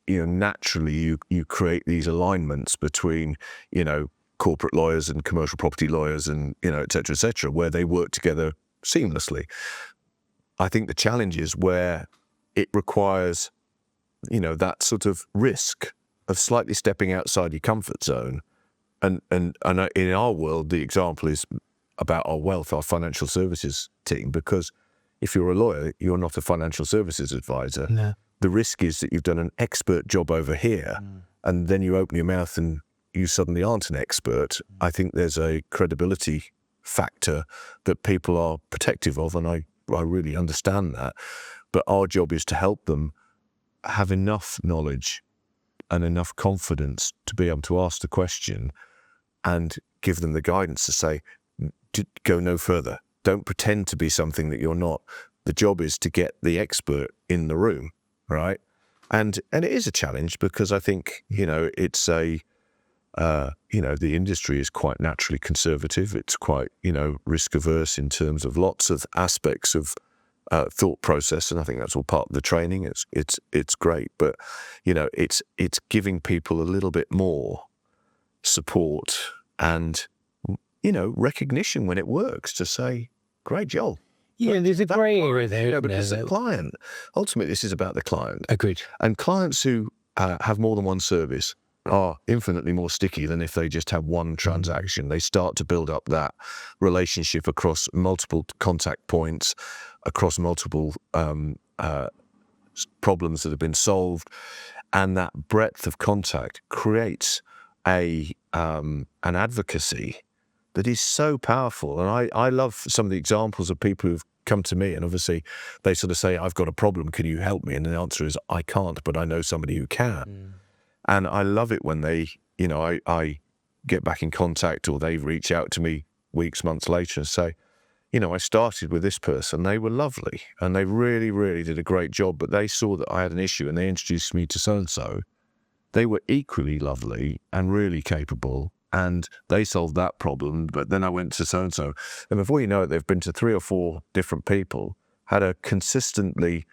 S1: naturally you create these alignments between, corporate lawyers and commercial property lawyers and, et cetera, where they work together seamlessly. I think the challenge is where it requires, that sort of risk of slightly stepping outside your comfort zone. And in our world, the example is about our wealth, our financial services team, because if you're a lawyer, you're not a financial services advisor.
S2: No.
S1: The risk is that you've done an expert job over here, and then you open your mouth and you suddenly aren't an expert. I think there's a credibility factor that people are protective of, and I really understand that. But our job is to help them have enough knowledge and enough confidence to be able to ask the question and give them the guidance to say, go no further. Don't pretend to be something that you're not. The job is to get the expert in the room, right? And it is a challenge because I think, it's the industry is quite naturally conservative. It's quite, risk averse in terms of lots of aspects of thought process, and I think that's all part of the training. It's great, but it's giving people a little bit more support and recognition when it works to say, great job.
S2: Yeah, there's a grey area there.
S1: Because the client, ultimately, this is about the client.
S2: Agreed.
S1: And clients who have more than one service are infinitely more sticky than if they just have one transaction. They start to build up that relationship across multiple contact points, across multiple problems that have been solved, and that breadth of contact creates an advocacy that is so powerful. And I love some of the examples of people who've come to me, and obviously they sort of say, I've got a problem, can you help me? And the answer is, I can't, but I know somebody who can. And I love it when they, I get back in contact, or they reach out to me weeks, months later and say, I started with this person, they were lovely and they really, really did a great job, but they saw that I had an issue and they introduced me to so-and-so. They were equally lovely and really capable, and they solved that problem, but then I went to so-and-so. And before you know it, they've been to 3 or 4 different people, had a consistently,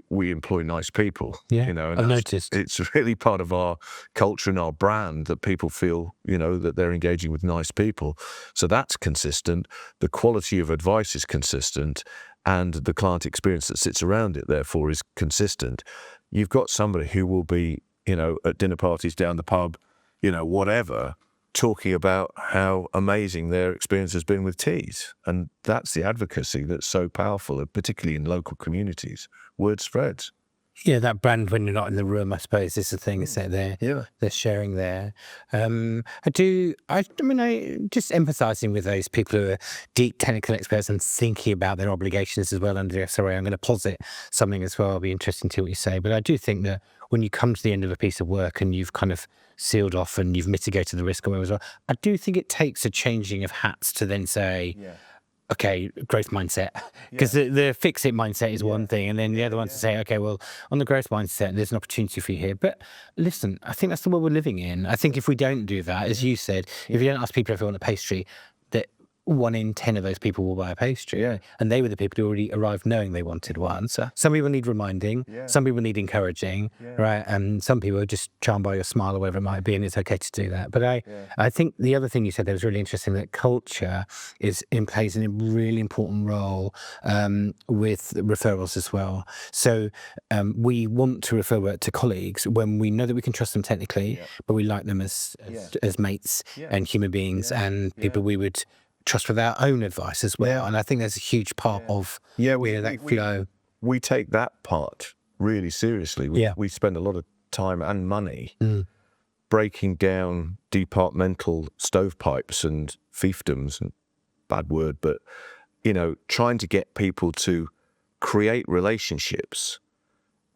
S1: we employ nice people.
S2: Yeah,
S1: and
S2: I've noticed.
S1: It's really part of our culture and our brand that people feel, that they're engaging with nice people. So that's consistent. The quality of advice is consistent, and the client experience that sits around it, therefore, is consistent. You've got somebody who will be, at dinner parties, down the pub, whatever, talking about how amazing their experience has been with teas. And that's the advocacy that's so powerful, particularly in local communities. Word spreads.
S2: Yeah, that brand when you're not in the room, I suppose, is the thing, is that they're sharing there. I mean, just empathizing with those people who are deep technical experts and thinking about their obligations as well under the SRA. I'm going to posit something as well. It'll be interesting to hear what you say. But I do think that when you come to the end of a piece of work and you've kind of sealed off and you've mitigated the risk as well, I do think it takes a changing of hats to then say, okay, growth mindset, because the fix it mindset is one thing, and then the other one to say, okay, well, on the growth mindset, there's an opportunity for you here. But listen, I think that's the world we're living in. I think if we don't do that, as you said, if you don't ask people if they want a pastry, that 1 in 10 of those people will buy a pastry. And they were the people who already arrived knowing they wanted one. So some people need reminding, some people need encouraging, right? And some people are just charmed by your smile or whatever it might be, and it's okay to do that. But I think the other thing you said there was really interesting, that culture plays a really important role with referrals as well. So we want to refer work to colleagues when we know that we can trust them technically, but we like them as mates and human beings and people we would trust with our own advice as well. And I think that's a huge part of that flow.
S1: We take that part really seriously. We spend a lot of time and money breaking down departmental stovepipes and fiefdoms, and bad word, but, you know, trying to get people to create relationships.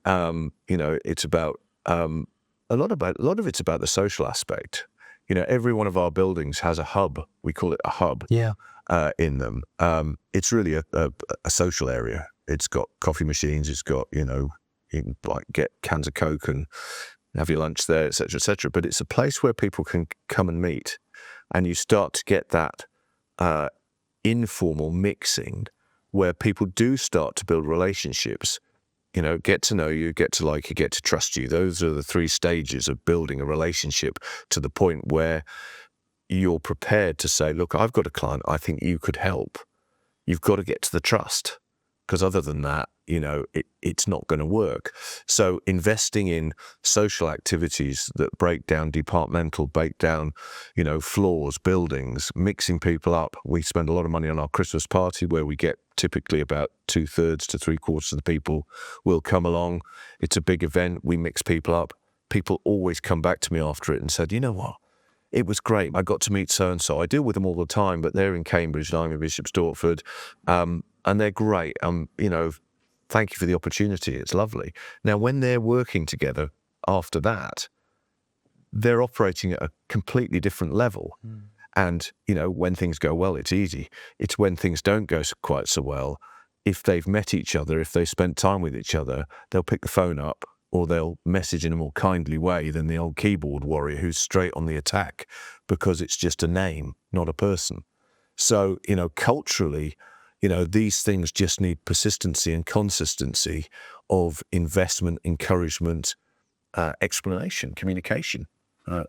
S1: You know, it's about, a lot of it's about the social aspect. You know, every one of our buildings has a hub. We call it a hub.
S2: Yeah.
S1: In them. It's really a social area. It's got coffee machines. It's got, you know, you can like get cans of Coke and have your lunch there, etc., etc. But it's a place where people can come and meet, and you start to get that informal mixing where people do start to build relationships. You know, get to know you, get to like you, get to trust you. Those are the 3 stages of building a relationship to the point where you're prepared to say, look, I've got a client, I think you could help. You've got to get to the trust, because other than that, you know, it's not going to work. So investing in social activities that break down departmental, break down, you know, floors, buildings, mixing people up. We spend a lot of money on our Christmas party where we get typically about 2/3 to 3/4 of the people will come along. It's a big event. We mix people up. People always come back to me after it and said, you know what? It was great. I got to meet so-and-so. I deal with them all the time, but they're in Cambridge and I'm in Bishop Stortford. And they're great. You know, thank you for the opportunity. It's lovely. Now, when they're working together after that, they're operating at a completely different level. And, you know, when things go well, it's easy. It's when things don't go quite so well, if they've met each other, if they've spent time with each other, they'll pick the phone up, or they'll message in a more kindly way than the old keyboard warrior who's straight on the attack, because it's just a name, not a person. So, you know, culturally, you know, these things just need persistency and consistency of investment, encouragement, explanation, communication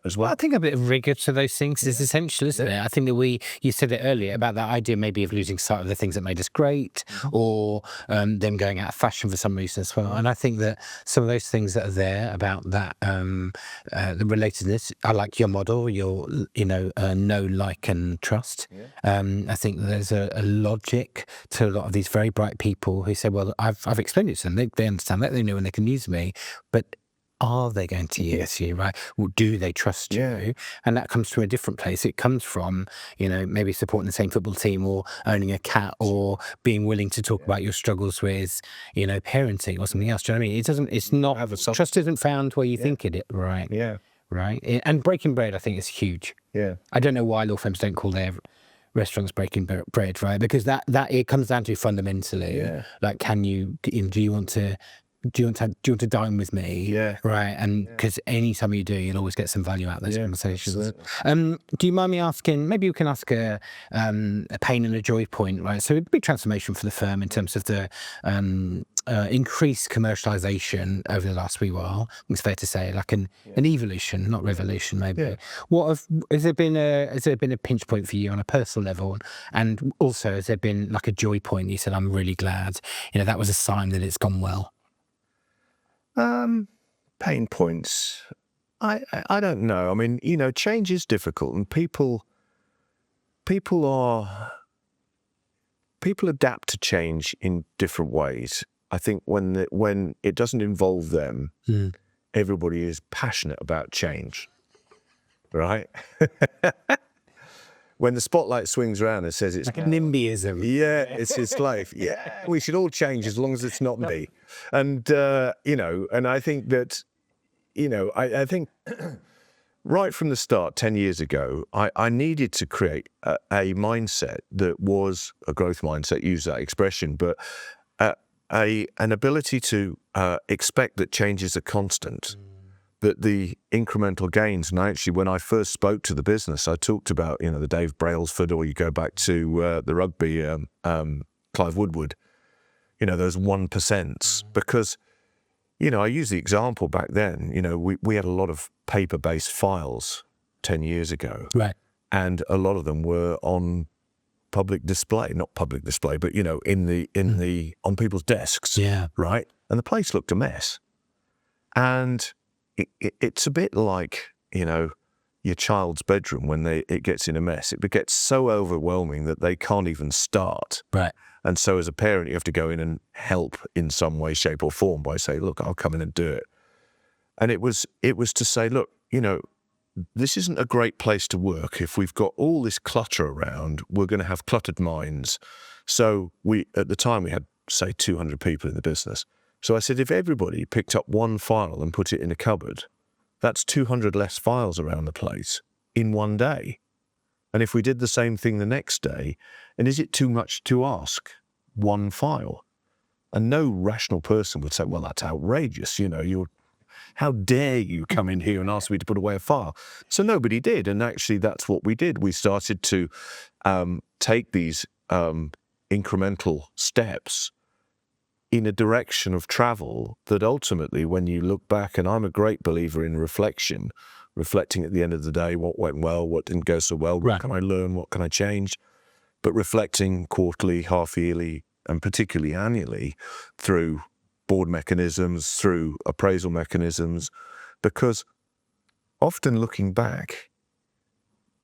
S1: as well.
S2: I think a bit of rigor to those things is essential, isn't it? I think that you said it earlier about that idea maybe of losing sight of the things that made us great, or them going out of fashion for some reason as well. And I think that some of those things that are there about that, the relatedness, I like your model, your, you know, know, like and trust. I think there's a logic to a lot of these very bright people who say, well, I've explained it to them, they understand that, they know when they can use me, but are they going to use you, right? Well, do they trust you? And that comes from a different place. It comes from, you know, maybe supporting the same football team, or owning a cat, or being willing to talk about your struggles with, you know, parenting or something else. Do you know what I mean? It doesn't, it's not, trust isn't found where you think it, right? Right. And breaking bread, I think, is huge. I don't know why law firms don't call their restaurants breaking bread, right? Because that it comes down to fundamentally, like, do you want to dine with me? Right. And because anytime you do, you'll always get some value out of those conversations. Do you mind me asking, maybe you can ask a pain and a joy point, right? So a big transformation for the firm in terms of the increased commercialization over the last wee while. It's fair to say, like an evolution, not revolution, maybe. Has there been a pinch point for you on a personal level? And also, has there been like a joy point? You said, I'm really glad, you know, that was a sign that it's gone well.
S1: Pain points. I don't know. I mean, you know, change is difficult, and people adapt to change in different ways. I think when it doesn't involve them, everybody is passionate about change, right? When the spotlight swings around and says it's
S2: like a NIMBYism.
S1: It's life. We should all change as long as it's not me. And, you know, and I think that, you know, I think right from the start, 10 years ago, I needed to create a mindset that was a growth mindset, use that expression, but an ability to expect that changes are constant. That the incremental gains, and actually when I first spoke to the business, I talked about, you know, the Dave Brailsford, or you go back to the rugby, Clive Woodward, you know, those 1%, because, you know, I use the example back then, you know, we had a lot of paper-based files 10 years ago.
S2: Right. And
S1: a lot of them were on public display, not public display, but, you know, on people's desks. Right. And the place looked a mess. And it's a bit like, you know, your child's bedroom when it gets in a mess. It gets so overwhelming that they can't even start.
S2: Right.
S1: And so as a parent, you have to go in and help in some way, shape or form by saying, look, I'll come in and do it. And it was to say, look, you know, this isn't a great place to work. If we've got all this clutter around, we're going to have cluttered minds. So at the time we had, say, 200 people in the business. So I said, if everybody picked up one file and put it in a cupboard, that's 200 less files around the place in one day. And if we did the same thing the next day, and is it too much to ask? One file. And no rational person would say, well, that's outrageous. How dare you come in here and ask me to put away a file? So nobody did. And actually, that's what we did. We started to take these incremental steps in a direction of travel that ultimately, when you look back, and I'm a great believer in reflecting at the end of the day, what went well, what didn't go so well, what can I learn, what can I change? But reflecting quarterly, half-yearly, and particularly annually through board mechanisms, through appraisal mechanisms, because often looking back,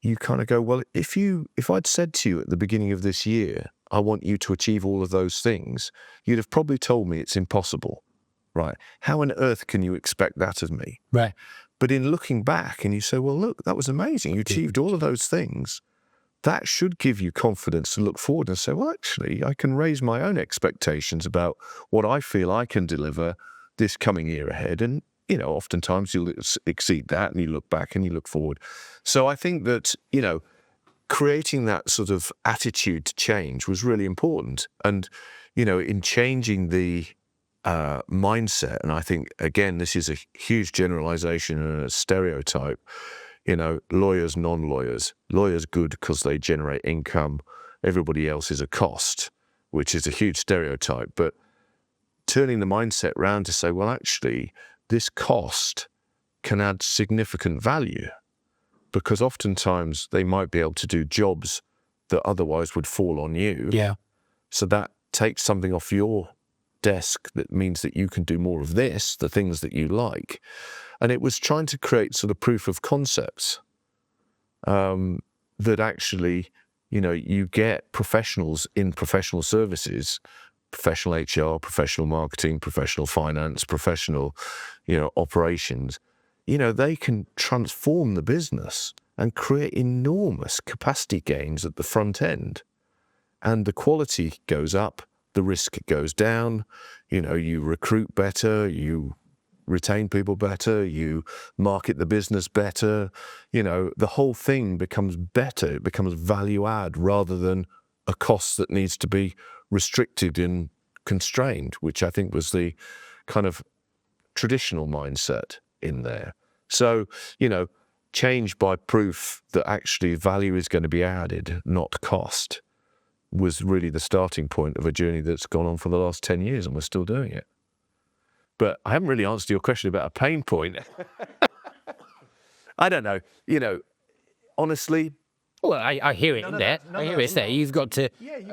S1: you kind of go, well, if I'd said to you at the beginning of this year, I want you to achieve all of those things, you'd have probably told me it's impossible, right? How on earth can you expect that of me?
S2: Right.
S1: But in looking back and you say, well, look, that was amazing. You achieved all of those things. That should give you confidence to look forward and say, well, actually, I can raise my own expectations about what I feel I can deliver this coming year ahead. And, oftentimes you'll exceed that and you look back and you look forward. So I think that, creating that sort of attitude to change was really important. And, in changing the mindset, and I think, again, this is a huge generalization and a stereotype, lawyers, non-lawyers. Lawyers good because they generate income. Everybody else is a cost, which is a huge stereotype. But turning the mindset around to say, well, actually, this cost can add significant value, because oftentimes they might be able to do jobs that otherwise would fall on you.
S2: Yeah.
S1: So that takes something off your desk that means that you can do more of this, the things that you like. And it was trying to create sort of proof of concepts that actually, you get professionals in professional services, professional HR, professional marketing, professional finance, professional, operations. They can transform the business and create enormous capacity gains at the front end. And the quality goes up, the risk goes down, you recruit better, you retain people better, you market the business better, the whole thing becomes better. It becomes value add rather than a cost that needs to be restricted and constrained, which I think was the kind of traditional mindset in there. So, change by proof that actually value is going to be added, not cost, was really the starting point of a journey that's gone on for the last 10 years, and we're still doing it. But I haven't really answered your question about a pain point. I don't know. Honestly.
S2: Well, I hear it in there. I hear it's there. You've got to.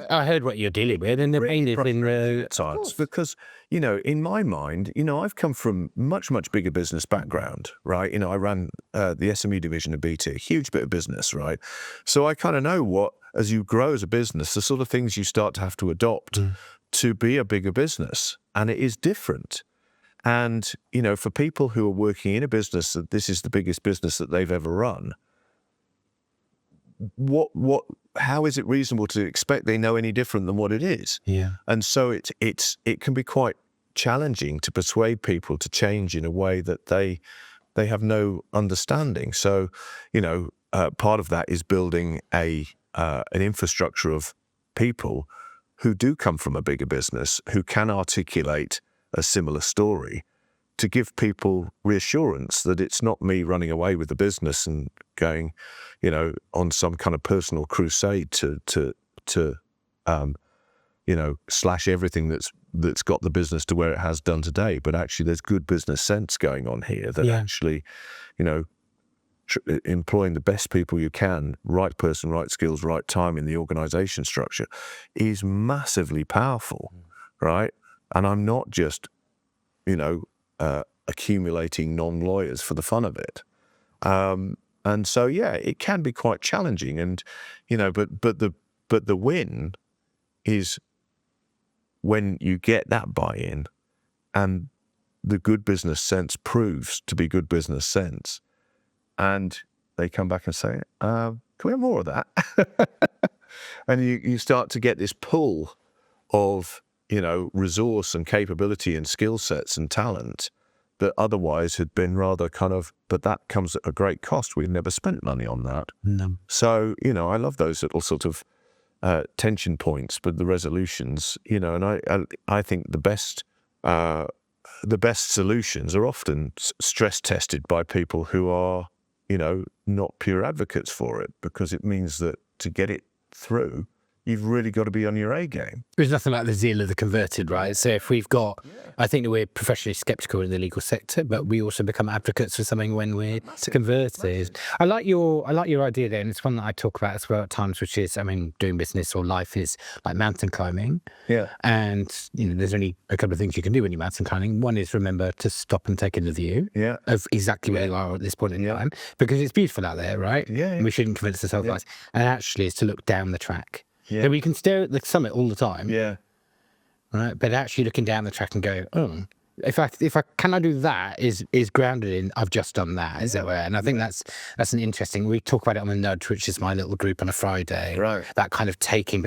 S2: I heard what you're dealing with, and the pain is in
S1: times, because in my mind, I've come from much bigger business background, right? I ran the SME division of BT, a huge bit of business, right? So I kind of know what, as you grow as a business, the sort of things you start to have to adopt to be a bigger business, and it is different. And for people who are working in a business that this is the biggest business that they've ever run, how is it reasonable to expect they know any different than what it is?
S2: Yeah.
S1: And so it can be quite challenging to persuade people to change in a way that they have no understanding. So, part of that is building an infrastructure of people who do come from a bigger business, who can articulate a similar story, to give people reassurance that it's not me running away with the business and going, on some kind of personal crusade to slash everything that's got the business to where it has done today. But actually, there's good business sense going on here that actually, employing the best people you can, right person, right skills, right time in the organization structure is massively powerful, right? And I'm not just, accumulating non-lawyers for the fun of it. And so, it can be quite challenging. And, but the win is when you get that buy-in and the good business sense proves to be good business sense. And they come back and say, can we have more of that? And you start to get this pull of, resource and capability and skill sets and talent that otherwise had been rather kind of, but that comes at a great cost. We've never spent money on that.
S2: No.
S1: So, I love those little sort of tension points, but the resolutions, and I think the best solutions are often stress tested by people who are, not pure advocates for it, because it means that to get it through, you've really got to be on your A game.
S2: There's nothing like the zeal of the converted, right? So if we've got, I think that we're professionally sceptical in the legal sector, but we also become advocates for something when we're converted. I like your idea there, and it's one that I talk about as well at times, which is, doing business or life is like mountain climbing.
S1: Yeah.
S2: And, there's only a couple of things you can do when you're mountain climbing. One is remember to stop and take in the view of exactly where you are at this point in time, because it's beautiful out there, right?
S1: Yeah.
S2: And we shouldn't convince ourselves otherwise. And actually is to look down the track.
S1: Yeah.
S2: So we can stare at the summit all the time.
S1: Yeah.
S2: Right. But actually looking down the track and go, oh, if I can I do that is grounded in I've just done that, as it were. And I think that's an interesting, we talk about it on the Nudge, which is my little group on a Friday.
S1: Right.
S2: That kind of taking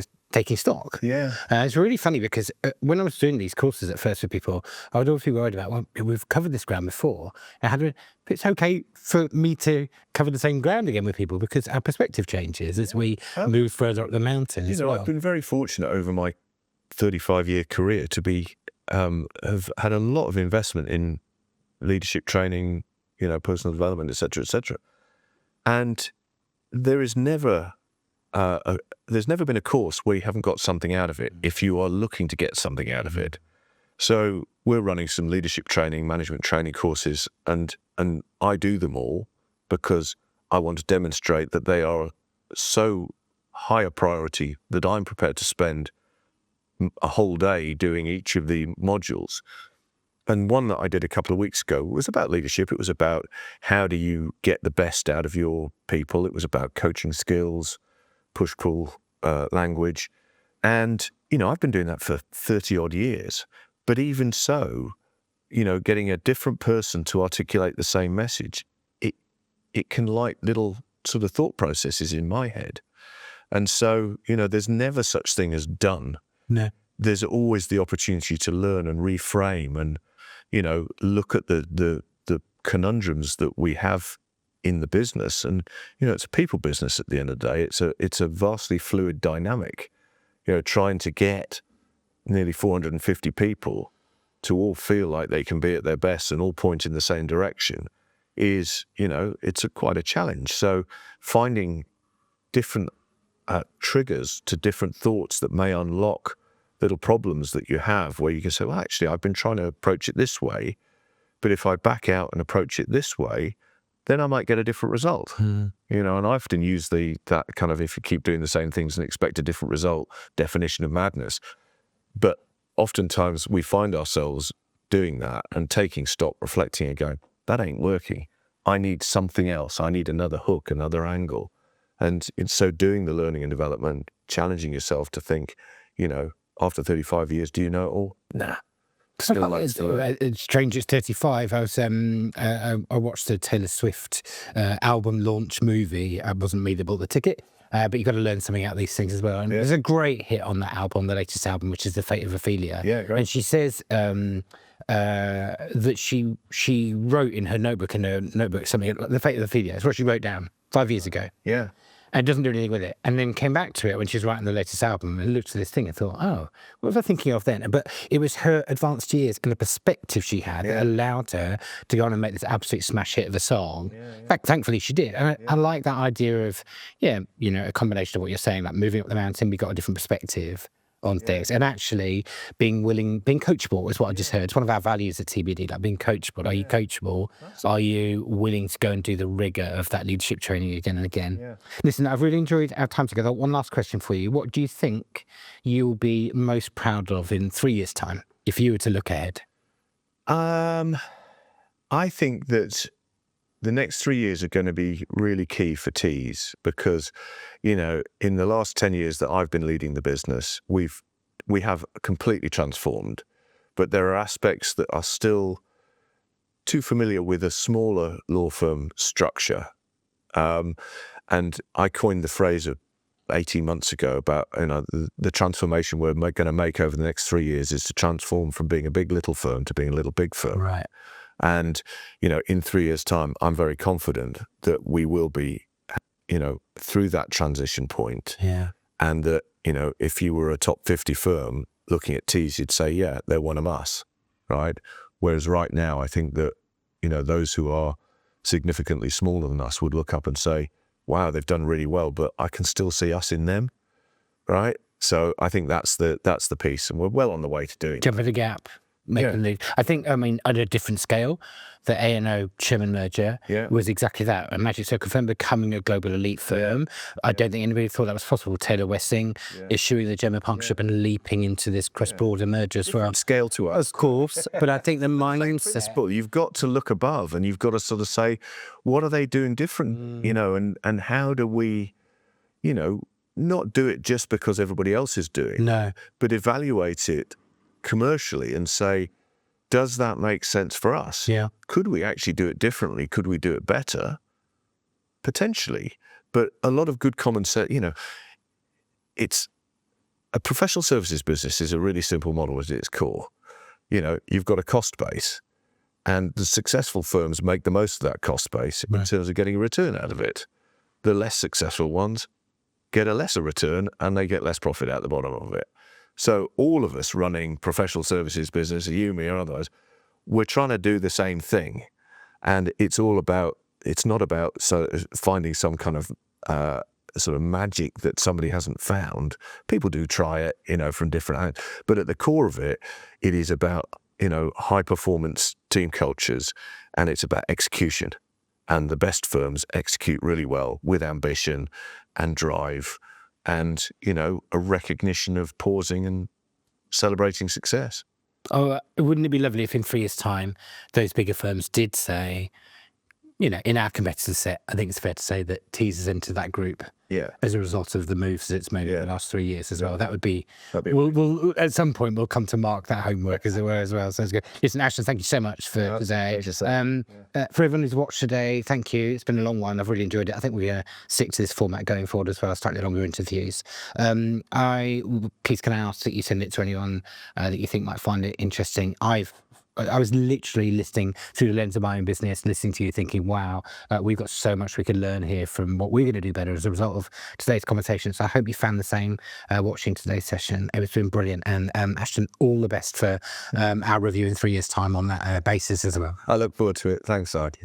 S2: stock.
S1: Yeah.
S2: It's really funny because when I was doing these courses at first with people, I would always be worried about, well, we've covered this ground before. It's okay for me to cover the same ground again with people because our perspective changes as we move further up the mountain as well.
S1: I've been very fortunate over my 35-year career to be, have had a lot of investment in leadership training, personal development, et cetera, and there is never there's never been a course where you haven't got something out of it if you are looking to get something out of it. So we're running some leadership training, management training courses, and I do them all because I want to demonstrate that they are so high a priority that I'm prepared to spend a whole day doing each of the modules. And one that I did a couple of weeks ago was about leadership. It was about how do you get the best out of your people. It was about coaching skills, push-pull language. And, I've been doing that for 30 odd years. But even so, getting a different person to articulate the same message, it can light little sort of thought processes in my head. And so, there's never such thing as done.
S2: No.
S1: There's always the opportunity to learn and reframe and, look at the conundrums that we have in the business. And, it's a people business at the end of the day. It's a vastly fluid dynamic, trying to get nearly 450 people to all feel like they can be at their best and all point in the same direction is, it's quite a challenge. So finding different triggers to different thoughts that may unlock little problems that you have where you can say, well, actually, I've been trying to approach it this way, but if I back out and approach it this way, then I might get a different result. And I often use that kind of, if you keep doing the same things and expect a different result, definition of madness. But oftentimes we find ourselves doing that and taking stock, reflecting and going, that ain't working. I need something else. I need another hook, another angle. And in so doing the learning and development, challenging yourself to think, after 35 years, do you know it all? Nah.
S2: It's strange. It's 35. I watched the Taylor Swift album launch movie. It wasn't me that bought the ticket, but you've got to learn something out of these things as well. And there's a great hit on that album, the latest album, which is The Fate of Ophelia.
S1: Yeah, great.
S2: And she says that she wrote in her notebook, something, The Fate of Ophelia. It's what she wrote down 5 years ago.
S1: Yeah.
S2: And doesn't do anything with it. And then came back to it when she was writing the latest album and looked at this thing and thought, oh, what was I thinking of then? But it was her advanced years and the perspective she had that allowed her to go on and make this absolute smash hit of a song. In fact, thankfully she did. And I like that idea of, a combination of what you're saying, like moving up the mountain, we got a different perspective on things, and actually being coachable is what I just heard. It's one of our values at TBD, like being coachable. Are you coachable? Are you willing to go and do the rigor of that leadership training again and again? Yeah. Listen, I've really enjoyed our time together. One last question for you. What do you think you'll be most proud of in 3 years' time, if you were to look ahead?
S1: I think that the next 3 years are going to be really key for Tees because, in the last 10 years that I've been leading the business, we have completely transformed, but there are aspects that are still too familiar with a smaller law firm structure. And I coined the phrase 18 months ago about the transformation we're going to make over the next 3 years is to transform from being a big little firm to being a little big firm.
S2: Right.
S1: And in 3 years' time, I'm very confident that we will be, through that transition point.
S2: Yeah.
S1: And that if you were a top 50 firm looking at Tees, you'd say, yeah, they're one of us, right? Whereas right now, I think that those who are significantly smaller than us would look up and say, wow, they've done really well, but I can still see us in them, right? So I think that's the piece, and we're well on the way to doing it.
S2: Jumping the gap, making the. I think, at a different scale, the A&O Sherman merger was exactly that. A Magic Circle firm becoming a global elite firm. I don't think anybody thought that was possible. Taylor Wessing issuing the German partnership and leaping into this cross-border merger as well.
S1: Scale to us,
S2: of course, but I think the mindset.
S1: You've got to look above, and you've got to sort of say, what are they doing different? And how do we, not do it just because everybody else is doing, but evaluate it commercially and say, does that make sense for us?
S2: Yeah.
S1: Could we actually do it differently? Could we do it better? Potentially. But a lot of good common sense, it's a professional services business is a really simple model at its core. You've got a cost base, and the successful firms make the most of that cost base in terms of getting a return out of it. The less successful ones get a lesser return, and they get less profit out the bottom of it. So all of us running professional services business, you, me, or otherwise, we're trying to do the same thing. And it's not about finding some kind of sort of magic that somebody hasn't found. People do try it, from different angles. But at the core of it, it is about, high performance team cultures, and it's about execution. And the best firms execute really well with ambition and drive, and a recognition of pausing and celebrating success.
S2: Oh, wouldn't it be lovely if in 3 years' time those bigger firms did say, in our competitor set, I think it's fair to say that Tees has entered that group as a result of the moves that it's made in the last 3 years as well. That would be. We'll at some point we'll come to mark that homework as it were as well. Sounds good. Listen, Ashton, thank you so much for today. For everyone who's watched today, thank you. It's been a long one. I've really enjoyed it. I think we're going to stick to this format going forward as well. Slightly longer interviews. Please can I ask that you send it to anyone that you think might find it interesting. I was literally listening through the lens of my own business, listening to you thinking, wow, we've got so much we could learn here from what we're going to do better as a result of today's conversation. So I hope you found the same watching today's session. It's been brilliant. And Ashton, all the best for our review in 3 years' time on that basis as well.
S1: I look forward to it. Thanks, Ard.